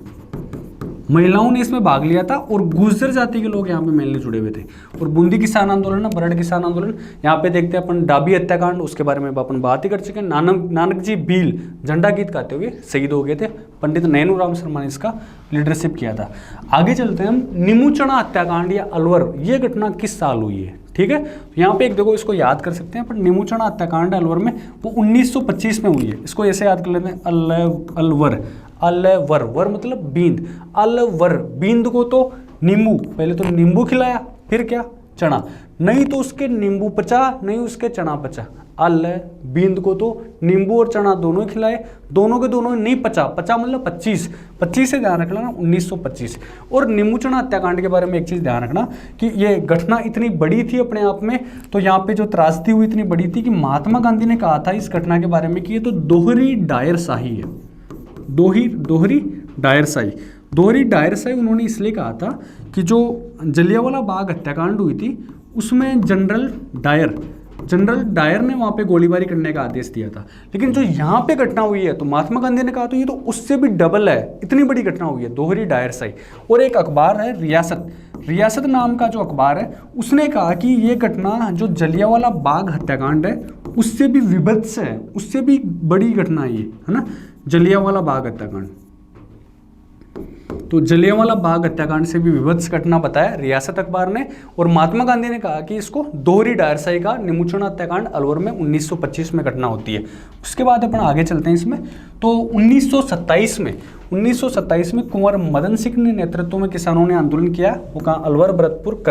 महिलाओं ने इसमें भाग लिया था, और गुर्जर जाति के लोग यहाँ पे मेनली जुड़े हुए थे। और बूंदी किसान आंदोलन ना, बरड़ किसान आंदोलन, यहाँ पे देखते हैं अपन डाबी हत्याकांड, उसके बारे में अपन बात ही कर चुके हैं। नानक जी भील झंडा गीत गाते हुए शहीद हो गए थे, पंडित नैनूराम शर्मा ने इसका लीडरशिप किया था। आगे चलते हैं हम, निमुचना हत्याकांड या अलवर, ये घटना किस साल हुई है, ठीक है। यहाँ पे एक देखो इसको याद कर सकते हैं, पर निमुचना हत्याकांड अलवर में वो 1925 में हुई है। इसको ऐसे याद कर लेते हैं, अलवर, अलवर, वर मतलब बींद, अलवर, बींद को तो नींबू, पहले तो नींबू खिलाया, फिर क्या, चना, नहीं तो उसके नींबू पचा, नहीं उसके चना पचा। बींद को तो नींबू और चना दोनों ही खिलाए, दोनों के दोनों नहीं पचा, पचा मतलब 25 से ध्यान रखना ना, 1925। और निमुचना हत्याकांड के बारे में एक चीज ध्यान रखना कि ये घटना इतनी बड़ी थी अपने आप में, तो यहाँ पे जो त्रासदी हुई इतनी बड़ी थी कि महात्मा गांधी ने कहा था इस घटना के बारे में कि ये तो दोहरी डायरशाही है, दोहरी डायरशाही। दोहरी डायरशाही उन्होंने इसलिए कहा था कि जो जलियांवाला बाग हत्याकांड हुई थी उसमें जनरल डायर जनरल डायर ने वहाँ पे गोलीबारी करने का आदेश दिया था। लेकिन जो यहाँ पे घटना हुई है तो महात्मा गांधी ने कहा तो ये तो उससे भी डबल है, इतनी बड़ी घटना हुई है, दोहरी डायर सही। और एक अखबार है रियासत, रियासत नाम का जो अखबार है उसने कहा कि ये घटना जो जलियांवाला बाग हत्याकांड है उससे भी विभत्स है, उससे भी बड़ी घटना है ना, जलियांवाला बाग हत्याकांड। तो जलियांवाला बाग हत्याकांड से भी विभत्स घटना बताया रियासत अखबार ने। और महात्मा गांधी ने कहा कि इसको दोहरी डायरसाई का निमुचना हत्याकांड अलवर में 1925 में घटना होती है। उसके बाद अपन आगे चलते हैं इसमें। तो 1927 में कुंवर मदन सिंह ने नेतृत्व में किसानों ने आंदोलन किया, वो कहा अलवर, भरतपुर,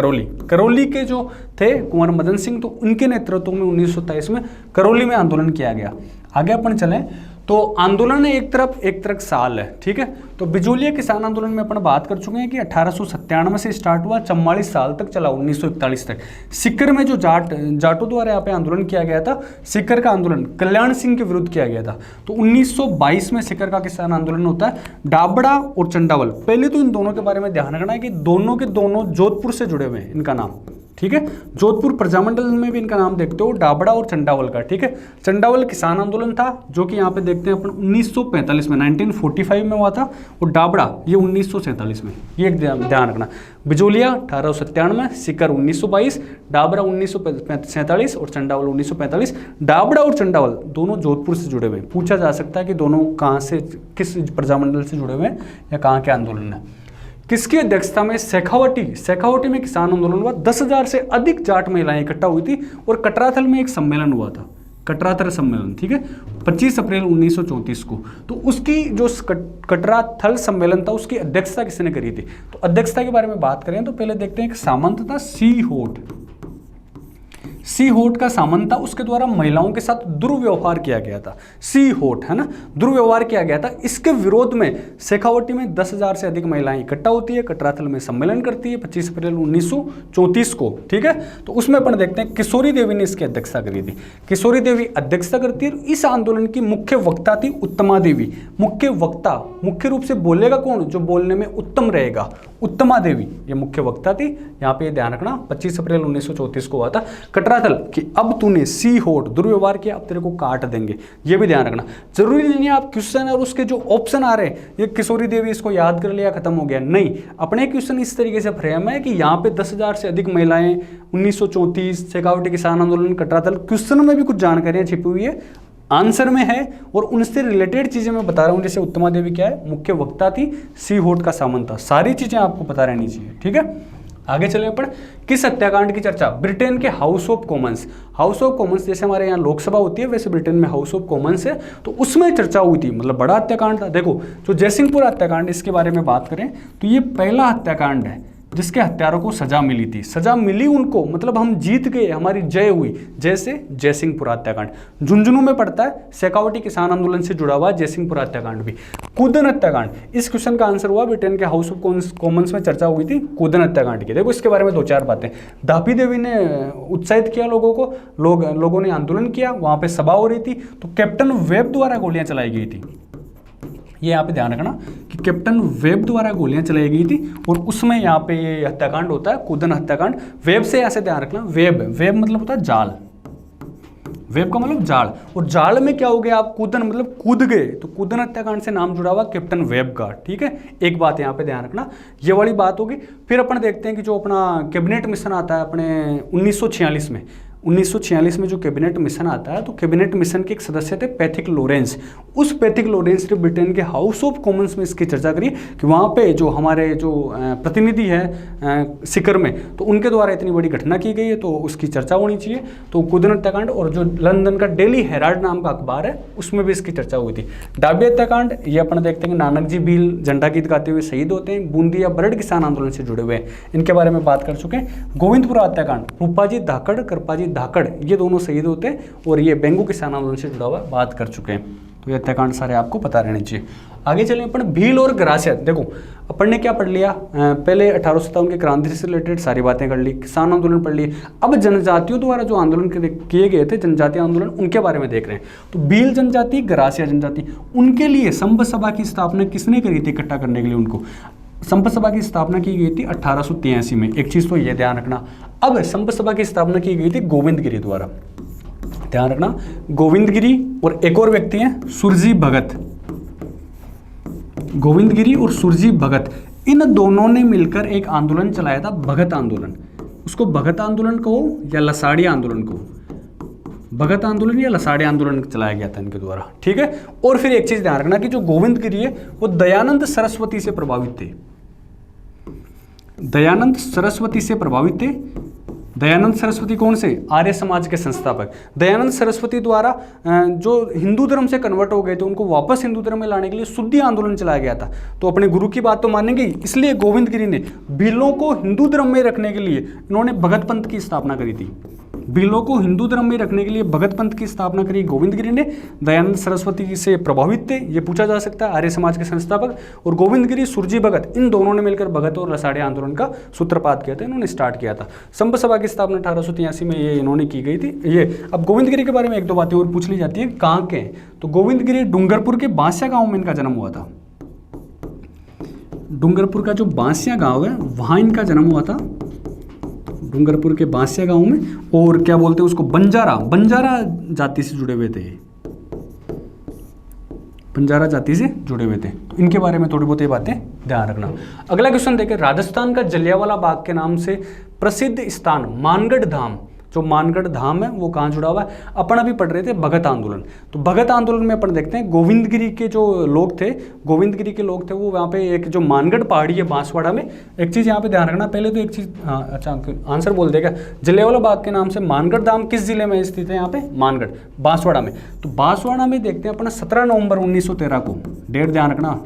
करौली के जो थे कुंवर मदन सिंह, तो उनके नेतृत्व में 1927 में करौली में आंदोलन किया गया। आगे अपन चलें तो आंदोलन एक तरफ साल है, ठीक है। तो बिजोलिया किसान आंदोलन में अपन बात कर चुके हैं कि 1897 से स्टार्ट हुआ, 44 साल तक चला, 1941 तक। सीकर में जो जाटों द्वारा यहाँ पे आंदोलन किया गया था, सीकर का आंदोलन कल्याण सिंह के विरुद्ध किया गया था। तो 1922 में सीकर का किसान आंदोलन होता है। डाबड़ा और चंडावल, पहले तो इन दोनों के बारे में ध्यान रखना है कि दोनों के दोनों जोधपुर से जुड़े हुए हैं, इनका नाम, ठीक है। जोधपुर प्रजामंडल में भी इनका नाम देखते हो, डाबड़ा और चंडावल का, ठीक है। चंडावल किसान आंदोलन था जो कि यहाँ पे देखते हैं अपन 1945 में, 1945 में हुआ था, और डाबड़ा ये 1947 में, ये एक ध्यान रखना। बिजोलिया 1897, सीकर 1922, डाबड़ा 1947 और चंडावल 1945। डाबड़ा और चंडावल दोनों जोधपुर से जुड़े हुए हैं। पूछा जा सकता है कि दोनों कहाँ से, किस प्रजामंडल से जुड़े हुए हैं या कहाँ के आंदोलन है। किसकी अध्यक्षता में शेखावटी में किसान आंदोलन हुआ। 10,000 से अधिक जाट महिलाएं इकट्ठा हुई थी और कटराथल में एक सम्मेलन हुआ था, कटराथल सम्मेलन, ठीक है, 25 अप्रैल 1934 को। तो उसकी जो कटराथल सम्मेलन था उसकी अध्यक्षता किसने करी थी। तो अध्यक्षता के बारे में बात करें तो पहले देखते हैं, एक सामंत था सी होट का सामंत था, उसके द्वारा महिलाओं के साथ दुर्व्यवहार किया गया था। सी होट है ना, दुर्व्यवहार किया गया था। इसके विरोध में शेखावटी में 10,000 से अधिक महिलाएं इकट्ठा होती है, कटराथल में सम्मेलन करती है 25 अप्रैल 1934 को, ठीक है। तो उसमें अपन देखते हैं किशोरी देवी ने इसकी अध्यक्षता करी थी। किशोरी देवी अध्यक्षता करती है। इस आंदोलन की मुख्य वक्ता थी उत्तमा देवी। मुख्य वक्ता, मुख्य रूप से बोलेगा कौन, जो बोलने में उत्तम रहेगा, उत्तमा देवी ये मुख्य वक्ता थी। यहाँ पे ध्यान रखना 25 अप्रैल 1934 को हुआ था कटराथल कि अब तूने सी होट दुर्व्यवहार किया, अब तेरे को काट देंगे, ये भी ध्यान रखना। जरूरी नहीं है आप क्वेश्चन और उसके जो ऑप्शन आ रहे हैं ये किशोरी देवी इसको याद कर लिया खत्म हो गया, नहीं। अपने क्वेश्चन इस तरीके से फ्रेम है कि यहाँ पे 10,000 से अधिक महिलाएं, 1934, शेखावटी किसान आंदोलन, कटराथल, क्वेश्चन में भी कुछ जानकारियां छिपी हुई है, आंसर में है, और उनसे रिलेटेड चीजें मैं बता रहा हूं। जैसे उत्तमा देवी क्या है, मुख्य वक्ता थी, सी होट का सामंत था, सारी चीजें आपको पता रहनी चाहिए, ठीक है। आगे चले अपन, किस हत्याकांड की चर्चा। ब्रिटेन के house of Commons, house of Commons जैसे हमारे यहाँ लोकसभा होती है वैसे ब्रिटेन में हाउस ऑफ कॉमन्स है, तो उसमें चर्चा हुई थी, मतलब बड़ा हत्याकांड था। देखो जो जयसिंहपुर हत्याकांड, इसके बारे में बात करें तो ये पहला हत्याकांड है जिसके हत्यारों को सजा मिली थी। सजा मिली उनको, मतलब हम जीत गए, हमारी जय हुई, जैसे जयसिंहपुर हत्याकांड। झुंझुनू में पड़ता है, शेखावटी किसान आंदोलन से जुड़ा हुआ जयसिंहपुर हत्याकांड भी। कूदन हत्याकांड, इस क्वेश्चन का आंसर हुआ ब्रिटेन के हाउस ऑफ कॉमन्स में चर्चा हुई थी कूदन हत्याकांड की। देखो इसके बारे में 2-4 बातें। दापी देवी ने उत्साहित किया लोगों को, लोगों ने आंदोलन किया, वहां पर सभा हो रही थी, तो कैप्टन वेब द्वारा गोलियां चलाई गई थी। ये यहाँ पे ध्यान रखना कि कैप्टन वेब द्वारा गोलियां चलाई गई थी, और उसमें यहाँ पे ये हत्याकांड होता है कूदन हत्याकांड। वेब से ऐसे ध्यान रखना, वेब मतलब होता है जाल, वेब का मतलब जाल, और जाल में क्या हो गया आप, कूदन मतलब कूद गए, तो कूदन हत्याकांड से नाम जुड़ा हुआ कैप्टन वेब का, ठीक है। एक बात यहाँ पे ध्यान रखना, ये वाली बात होगी। फिर अपन देखते हैं कि जो अपना कैबिनेट मिशन आता है अपने 1946 में, 1946 में जो कैबिनेट मिशन आता है, तो कैबिनेट मिशन के एक सदस्य थे पैथिक लॉरेंस। उस पैथिक लॉरेंस ने ब्रिटेन के हाउस ऑफ कॉमन्स में इसकी चर्चा करी कि वहाँ पे जो हमारे जो प्रतिनिधि है सीकर में, तो उनके द्वारा इतनी बड़ी घटना की गई है, तो उसकी चर्चा होनी चाहिए। तो कूदन हत्याकांड, और जो लंदन का डेली हेराल्ड नाम का अखबार है उसमें भी इसकी चर्चा हुई थी। डाबी हत्याकांड, ये अपना देखते हैं नानक जी भील झंडा गीत गाते हुए शहीद होते हैं, बूंदी या बरड किसान आंदोलन से जुड़े हुए हैं, इनके बारे में बात कर चुके हैं। गोविंदपुरा हत्याकांड, रूपाजी धाकड़, कृपाजी धाकड़, ये दोनों शहीद होते हैं, और ये बेंगू किसान आंदोलन से जुड़ा हुआ बात कर चुके हैं। तो ये हत्याकांड सारे आपको पता रहने चाहिए। आगे चलें अपन भील और ग्रासिया। देखो अपन ने क्या पढ़ लिया, पहले 1857 के क्रांति से रिलेटेड सारी बातें कर ली, किसान आंदोलन पढ़ लिए। अब जनजातियों द्वारा जो आंदोलन किए गए थे, जनजातीय आंदोलन, उनके बारे में देख रहे हैं। तो भील जनजाति, ग्रासिया जनजाति, उनके लिए संघ सभा की स्थापना किसने करी थी इकट्ठा करने के लिए उनको। संघ सभा की स्थापना की गई थी 1883 में। एक चीज तो ये ध्यान रखना, अब संघ सभा की स्थापना की गई थी गोविंद गिरी द्वारा। ध्यान रखना, गोविंद गिरी और एक और व्यक्ति हैं सुरजी भगत। गोविंद गिरी और सुरजी भगत, इन दोनों ने मिलकर एक आंदोलन चलाया था, भगत आंदोलन। उसको भगत आंदोलन कहो या लसाड़ी आंदोलन कहो, भगत आंदोलन या लसाड़ी आंदोलन चलाया गया था इनके द्वारा, ठीक है। और फिर एक चीज ध्यान रखना कि जो गोविंद गिरी है वो दयानंद सरस्वती से प्रभावित थे, दयानंद सरस्वती से प्रभावित थे। दयानंद सरस्वती कौन से? आर्य समाज के संस्थापक। दयानंद सरस्वती द्वारा जो हिंदू धर्म से कन्वर्ट हो गए थे उनको वापस हिंदू धर्म में लाने के लिए शुद्धि आंदोलन चलाया गया था। तो अपने गुरु की बात तो मानेंगे, इसलिए गोविंद गिरी ने भीलों को हिंदू धर्म में रखने के लिए इन्होंने भगत पंथ की स्थापना करी थी। भीलों को हिंदू धर्म में रखने के लिए भगत पंथ की स्थापना करी गोविंद गिरी ने। दयानंद सरस्वती से प्रभावित थे, ये पूछा जा सकता है, आर्य समाज के संस्थापक। और गोविंद गिरी, सुरजी भगत, इन दोनों ने मिलकर भगत और लसाड़ी आंदोलन का सूत्रपात किया था, इन्होंने स्टार्ट किया था। संभ सभा की स्थापना 1883 में ये इन्होंने की गई थी। ये अब गोविंद गिरी के बारे में एक दो बातें और पूछ ली जाती है, कहाँ के हैं? तो गोविंद गिरी डूंगरपुर के बांसिया गाँव में इनका जन्म हुआ था। डूंगरपुर का जो बांसिया गाँव है वहाँ इनका जन्म हुआ था, डूंगरपुर के बांसिया गांव में। और क्या बोलते हैं उसको, बंजारा जाति से जुड़े हुए थे, बंजारा जाति से जुड़े हुए थे। तो इनके बारे में थोड़ी बहुत ये बातें ध्यान रखना। अगला क्वेश्चन देखें, राजस्थान का जलियांवाला बाग के नाम से प्रसिद्ध स्थान मानगढ़ धाम, जो मानगढ़ धाम है वो कहाँ जुड़ा हुआ है? अपन अभी पढ़ रहे थे भगत आंदोलन। तो भगत आंदोलन में अपन देखते हैं गोविंद गिरी के जो लोग थे, गोविंद गिरी के लोग थे वो वहाँ पे एक जो मानगढ़ पहाड़ी है बांसवाड़ा में। एक चीज़ यहाँ पे ध्यान रखना, पहले तो एक चीज़, हाँ अच्छा आंसर बोल देगा। जलियांवाला बाग के नाम से मानगढ़ धाम किस जिले में स्थित है? यहाँ पे मानगढ़, बांसवाड़ा में। तो बांसवाड़ा में देखते हैं अपना 17 नवंबर 1913 को, डेट ध्यान रखना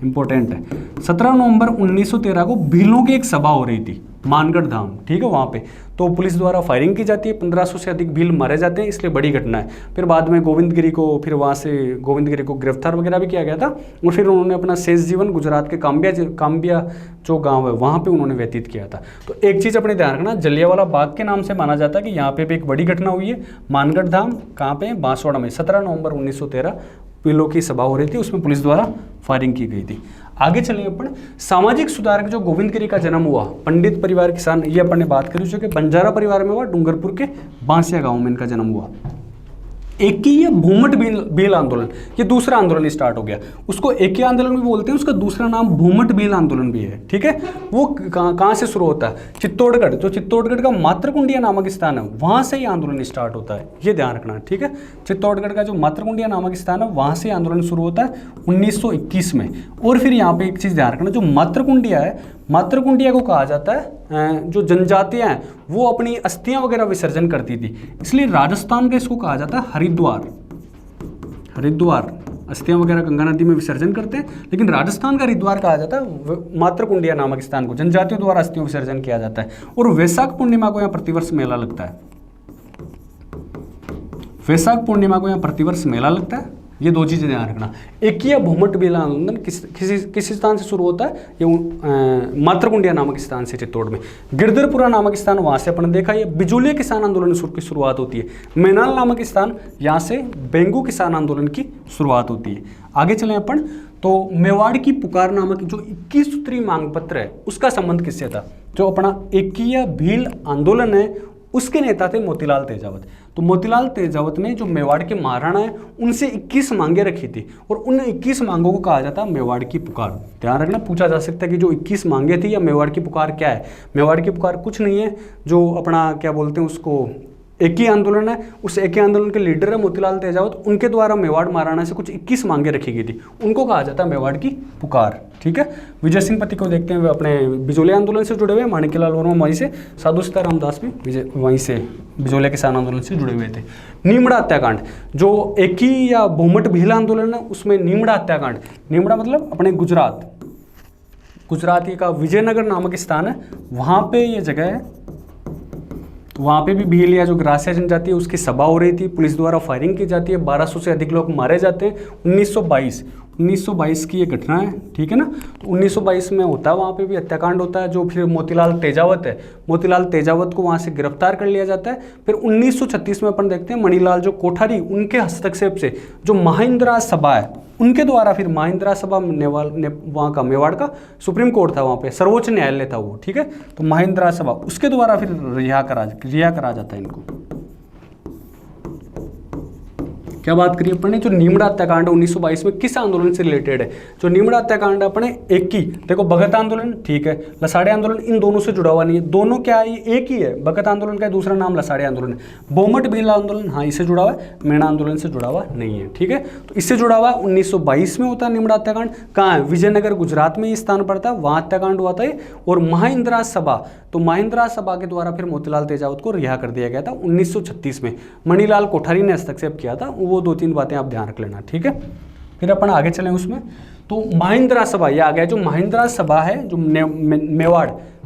इंपॉर्टेंट है, 17 नवंबर 1913 को भीलों की एक सभा हो रही थी मानगढ़ धाम, ठीक है। वहाँ पे तो पुलिस द्वारा फायरिंग की जाती है, 1500 से अधिक भील मारे जाते हैं, इसलिए बड़ी घटना है। फिर बाद में गोविंद गिरी को, फिर वहाँ से गोविंद गिरी को गिरफ्तार वगैरह भी किया गया था। और फिर उन्होंने अपना शेष जीवन गुजरात के काम्बिया जो गांव है वहाँ पे उन्होंने व्यतीत किया था। तो एक चीज़ अपने ध्यान रखना, जलियांवाला बाग के नाम से माना जाता है कि यहाँ पे भी एक बड़ी घटना हुई है। मानगढ़ धाम कहाँ पे? बांसवाड़ा में। 17 नवंबर 1913 भीलों की सभा हो रही थी, उसमें पुलिस द्वारा फायरिंग की गई थी। आगे चलेंगे अपन, सामाजिक सुधारक जो गोविंद गिरी का जन्म हुआ, पंडित परिवार किसान, ये अपन ने बात करी, जो कि बंजारा परिवार में हुआ, डूंगरपुर के बांसिया गांव में इनका जन्म हुआ। एक ही भूमट भील आंदोलन, ये दूसरा आंदोलन स्टार्ट हो गया, उसको एक ही आंदोलन भी बोलते हैं, उसका दूसरा नाम भूमट भील आंदोलन भी है, ठीक है। वो कहाँ से शुरू होता है? चित्तौड़गढ़, जो चित्तौड़गढ़ का मातृकुंडिया नामक स्थान है वहाँ से ही आंदोलन स्टार्ट होता है, ये ध्यान रखना, ठीक है। चित्तौड़गढ़ का जो मातृकुंडिया नामक स्थान है वहाँ से आंदोलन शुरू होता है 1921 में। और फिर यहाँ पे एक चीज़ ध्यान रखना, जो मातृकुंडिया है, मातृकुंडिया को कहा जाता है जो जनजातियां हैं वो अपनी अस्थियां वगैरह विसर्जन करती थी, इसलिए राजस्थान का इसको कहा जाता है हरिद्वार। हरिद्वार अस्थियां वगैरह गंगा नदी में विसर्जन करते हैं, लेकिन राजस्थान का हरिद्वार कहा जाता है मातृकुंडिया नामक स्थान को, जनजातियों द्वारा अस्थियों विसर्जन किया जाता है। और वैशाख पूर्णिमा को यहाँ प्रतिवर्ष मेला लगता है, वैशाख पूर्णिमा को यहाँ प्रतिवर्ष मेला लगता है। ये दो चीज़ें ध्यान रखना। एक ही भूमट भील आंदोलन किस स्थान से शुरू होता है? ये मातृकुंडिया नामक स्थान से, चित्तौड़ में। गिरधरपुरा नामक स्थान, वहाँ से अपन देखा ये बिजोलिया किसान आंदोलन की शुरुआत होती है। मैनाल नामक स्थान, यहाँ से बेंगू किसान आंदोलन की शुरुआत होती है। आगे चलें अपन, तो मेवाड़ की पुकार नामक जो 21 सूत्री मांग पत्र है उसका संबंध किससे था? जो अपना एकीय भील आंदोलन है उसके नेता थे मोतीलाल तेजावत। तो मोतीलाल तेजावत ने जो मेवाड़ के महाराणा है उनसे 21 मांगे रखी थी, और उन 21 मांगों को कहा जाता है मेवाड़ की पुकार। ध्यान रखना, पूछा जा सकता है कि जो 21 मांगे थी या मेवाड़ की पुकार क्या है? मेवाड़ की पुकार कुछ नहीं है, जो अपना क्या बोलते हैं उसको, एक ही आंदोलन है, उस एक ही आंदोलन के लीडर है मोतीलाल तेजावत, उनके द्वारा मेवाड़ महाराणा से कुछ 21 मांगे रखी गई थी, उनको कहा जाता है मेवाड़ की पुकार, ठीक है। विजय सिंह पति को देखते हैं, वे अपने बिजोलिया आंदोलन से जुड़े हुए, माणिक्यलाल वर्मा वहीं से, साधु सीताराम दास भी वहीं से बिजोलिया किसान आंदोलन से जुड़े हुए थे। नीमड़ा हत्याकांड, जो एक ही या भूमट भील आंदोलन है उसमें नीमड़ा हत्याकांड, नीमड़ा मतलब अपने गुजरात का विजयनगर नामक स्थान है, वहाँ पे ये जगह है। तो वहाँ पे भी भील या जो ग्रासिया जनजाति है उसकी सभा हो रही थी, पुलिस द्वारा फायरिंग की जाती है, 1200 से अधिक लोग मारे जाते हैं। 1922 की ये घटना है, ठीक है ना। तो 1922 में होता है, वहाँ पे भी हत्याकांड होता है, जो फिर मोतीलाल तेजावत है, मोतीलाल तेजावत को वहाँ से गिरफ्तार कर लिया जाता है। फिर 1936 में अपन देखते हैं मणिलाल जो कोठारी, उनके हस्तक्षेप से जो महिंद्रा सभा है उनके द्वारा, फिर महिंद्रा सभा वहाँ का मेवाड़ का सुप्रीम कोर्ट था, वहाँ पे सर्वोच्च न्यायालय था वो, ठीक है। तो महिंद्रा सभा उसके द्वारा फिर रिहा करा जाता है इनको, क्या बात करिए अपन ने, जो नीमड़ा हत्याकांड 1922 में किस आंदोलन से रिलेटेड है? जो नीमड़ा हत्याकांड अपने एक ही, देखो भगत आंदोलन ठीक है, लसाड़े आंदोलन इन दोनों से जुड़ा हुआ नहीं है, दोनों क्या है एक ही है, भगत आंदोलन का दूसरा नाम लसाड़े आंदोलन है। बोमट बिल आंदोलन हाँ इससे जुड़ा हुआ है, मेणा आंदोलन से जुड़ा हुआ नहीं है, ठीक है। तो इससे जुड़ा हुआ 1922 में होता है नीमड़ा हत्याकांड। कहाँ है? विजयनगर गुजरात में ये स्थान पड़ता है, वहाँ हत्याकांड हुआ था। और महिंद्रा सभा, तो महिंद्रा सभा के द्वारा फिर मोतीलाल तेजावत को रिहा कर दिया गया था 1936 में। मणिलाल कोठारी ने हस्तक्षेप किया था, वो 2-3 बातें आप ध्यान रख लेना, ठीक है। फिर अपन आगे चलें उसमें, तो महिंद्रा सभा ये आ गया। जो महिंद्रा सभा है, जो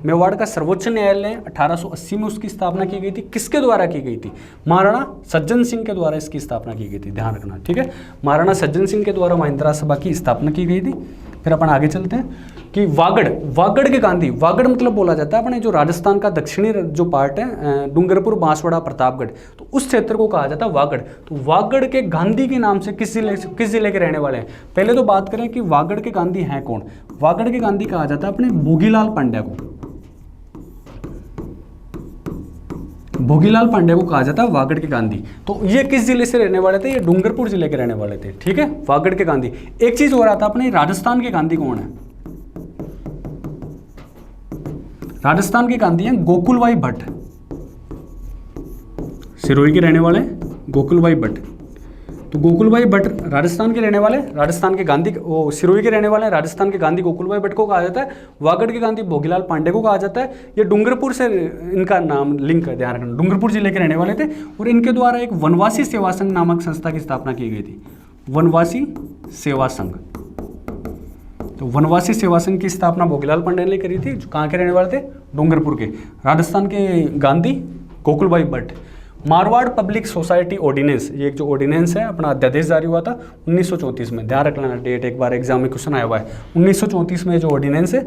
मेवाड़ का सर्वोच्च न्यायालय 1880 में उसकी स्थापना की गई थी। किसके द्वारा की गई थी? महाराणा सज्जन सिंह के द्वारा इसकी स्थापना की गई थी, ध्यान रखना, ठीक है। महाराणा सज्जन सिंह के द्वारा महिंद्रा सभा की स्थापना की गई थी। फिर अपन आगे चलते हैं कि वागड़ के गांधी, वागड़ मतलब बोला जाता है अपने जो राजस्थान का दक्षिणी जो पार्ट है, डूंगरपुर, बांसवाड़ा, प्रतापगढ़, तो उस क्षेत्र को कहा जाता है वागड़। तो वागड़ के गांधी के नाम से किस जिले के रहने वाले हैं? पहले तो बात करें कि वागड़ के गांधी हैं कौन। वागड़ के गांधी कहा जाता है अपने भोगीलाल पांड्या को, भोगीलाल पांड्या को कहा जाता है वागड़ के गांधी। तो ये किस जिले से रहने वाले थे? ये डूंगरपुर जिले के रहने वाले थे, ठीक है, वागड़ के गांधी। एक चीज हो रहा था अपने, राजस्थान के गांधी कौन है? राजस्थान के गांधी हैं गोकुलभाई भट्ट, सिरोही के रहने वाले गोकुलभाई भट्ट। तो गोकुलभाई भट्ट राजस्थान के रहने वाले, राजस्थान के गांधी वो सिरोही के रहने वाले हैं। राजस्थान के गांधी गोकुलभाई भट्ट को कहा जाता है, वागड़ के गांधी भोगीलाल पांडे को कहा जाता है। ये डूंगरपुर से इनका नाम लिंक है, ध्यान रखना, डूंगरपुर जिले के रहने वाले थे। और इनके द्वारा एक वनवासी सेवा संघ नामक संस्था की स्थापना की गई थी, वनवासी सेवा संघ। तो वनवासी सेवा संघ की स्थापना भोगीलाल पांडे ने करी थी, जो कहाँ के रहने वाले थे? डूंगरपुर के। राजस्थान के Gandhi Gokulbhai Bhatt. Marwar public society ordinance, ये एक जो ऑर्डिनेंस है अपना अध्यादेश जारी हुआ था 1934 में, ध्यान रख लेना डेट, एक बार एग्जाम में क्वेश्चन आया हुआ है। 1934 में जो ऑर्डिनेंस है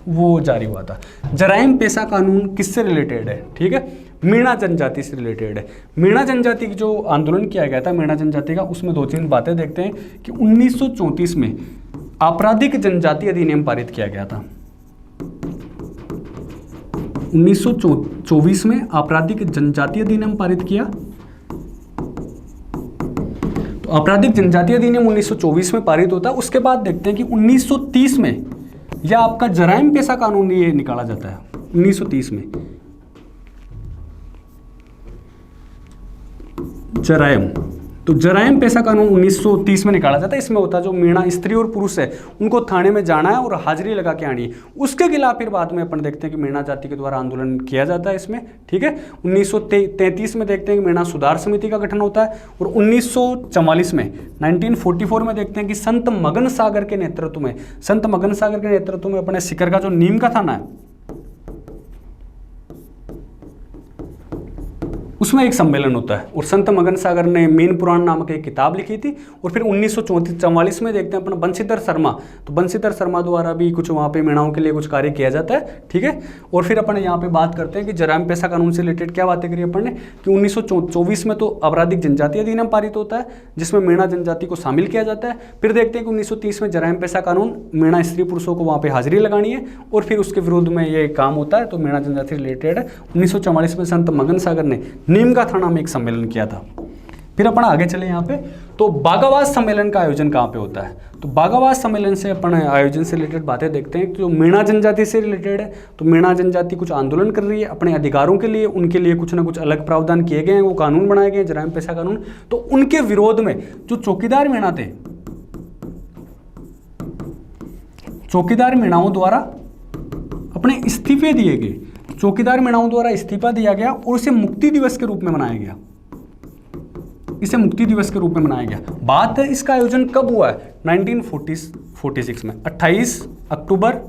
वो जारी हुआ था। जराइम पेशा कानून किससे रिलेटेड है? ठीक है, मीणा जनजाति से रिलेटेड है। मीणा जनजाति की जो आंदोलन किया गया था मीणा जनजाति का, उसमें 2-3 बातें देखते हैं कि 1934 में आपराधिक जनजाति अधिनियम पारित किया गया था। 1924 में आपराधिक जनजाति अधिनियम पारित किया। तो आपराधिक जनजाति अधिनियम 1924 में पारित होता है। उसके बाद देखते हैं कि 1930 में यह आपका जराइम पेशा कानून ये निकाला जाता है 1930 में। जराइम, तो जराइम पेशा कानून 1930 में निकाला जाता है। इसमें होता है जो मीणा स्त्री और पुरुष है उनको थाने में जाना है और हाजिरी लगा के आनी है। उसके खिलाफ फिर बाद में अपन देखते हैं कि मीणा जाति के द्वारा आंदोलन किया जाता है इसमें, ठीक है। 1933 में देखते हैं कि मीणा सुधार समिति का गठन होता है। और 1944 में 1944 में देखते हैं कि संत मगन सागर के नेतृत्व में, संत मगन सागर के नेतृत्व में अपने सीकर का जो नीम का थाना है उसमें एक सम्मेलन होता है। और संत मगन सागर ने मीन पुराण नामक एक किताब लिखी थी। और फिर 1944 में देखते हैं अपना बंशीधर शर्मा, तो बंशीधर शर्मा द्वारा भी कुछ वहाँ पे मीणाओं के लिए कुछ कार्य किया जाता है, ठीक है। और फिर अपन यहाँ पे बात करते हैं कि जराइम पेशा कानून से रिलेटेड क्या बातें करी अपन ने कि 1924 में तो आपराधिक जनजाति अधिनियम पारित होता है जिसमें मीणा जनजाति को शामिल किया जाता है। फिर देखते हैं कि 1930 में जराइम पेशा कानून, मीणा स्त्री पुरुषों को वहाँ पे हाजिरी लगानी है और फिर उसके विरुद्ध में ये काम होता है, तो मीणा जनजाति रिलेटेड है। 1944 में संत मगन सागर ने नीम का थाना में एक सम्मेलन किया था। फिर अपन आगे चले यहाँ पे, तो बागावास सम्मेलन का आयोजन कहाँ पे होता है? तो बागावास सम्मेलन से अपन आयोजन से रिलेटेड बातें देखते हैं। जो मीणा जनजाति से रिलेटेड है, तो मीणा जनजाति कुछ आंदोलन कर रही है अपने अधिकारों के लिए, उनके लिए कुछ ना कुछ अलग प्रावधान किए गए हैं, वो कानून बनाए गए जराइम पेशा कानून। तो उनके विरोध में जो चौकीदार मीणा थे, चौकीदार मीणाओं द्वारा अपने इस्तीफे दिए गए, चौकीदार मीणाओं द्वारा इस्तीफा दिया गया और इसे मुक्ति दिवस के रूप में मनाया गया, इसे मुक्ति दिवस के रूप में मनाया गया। बात है इसका आयोजन कब हुआ है? 1946 में 28 अक्टूबर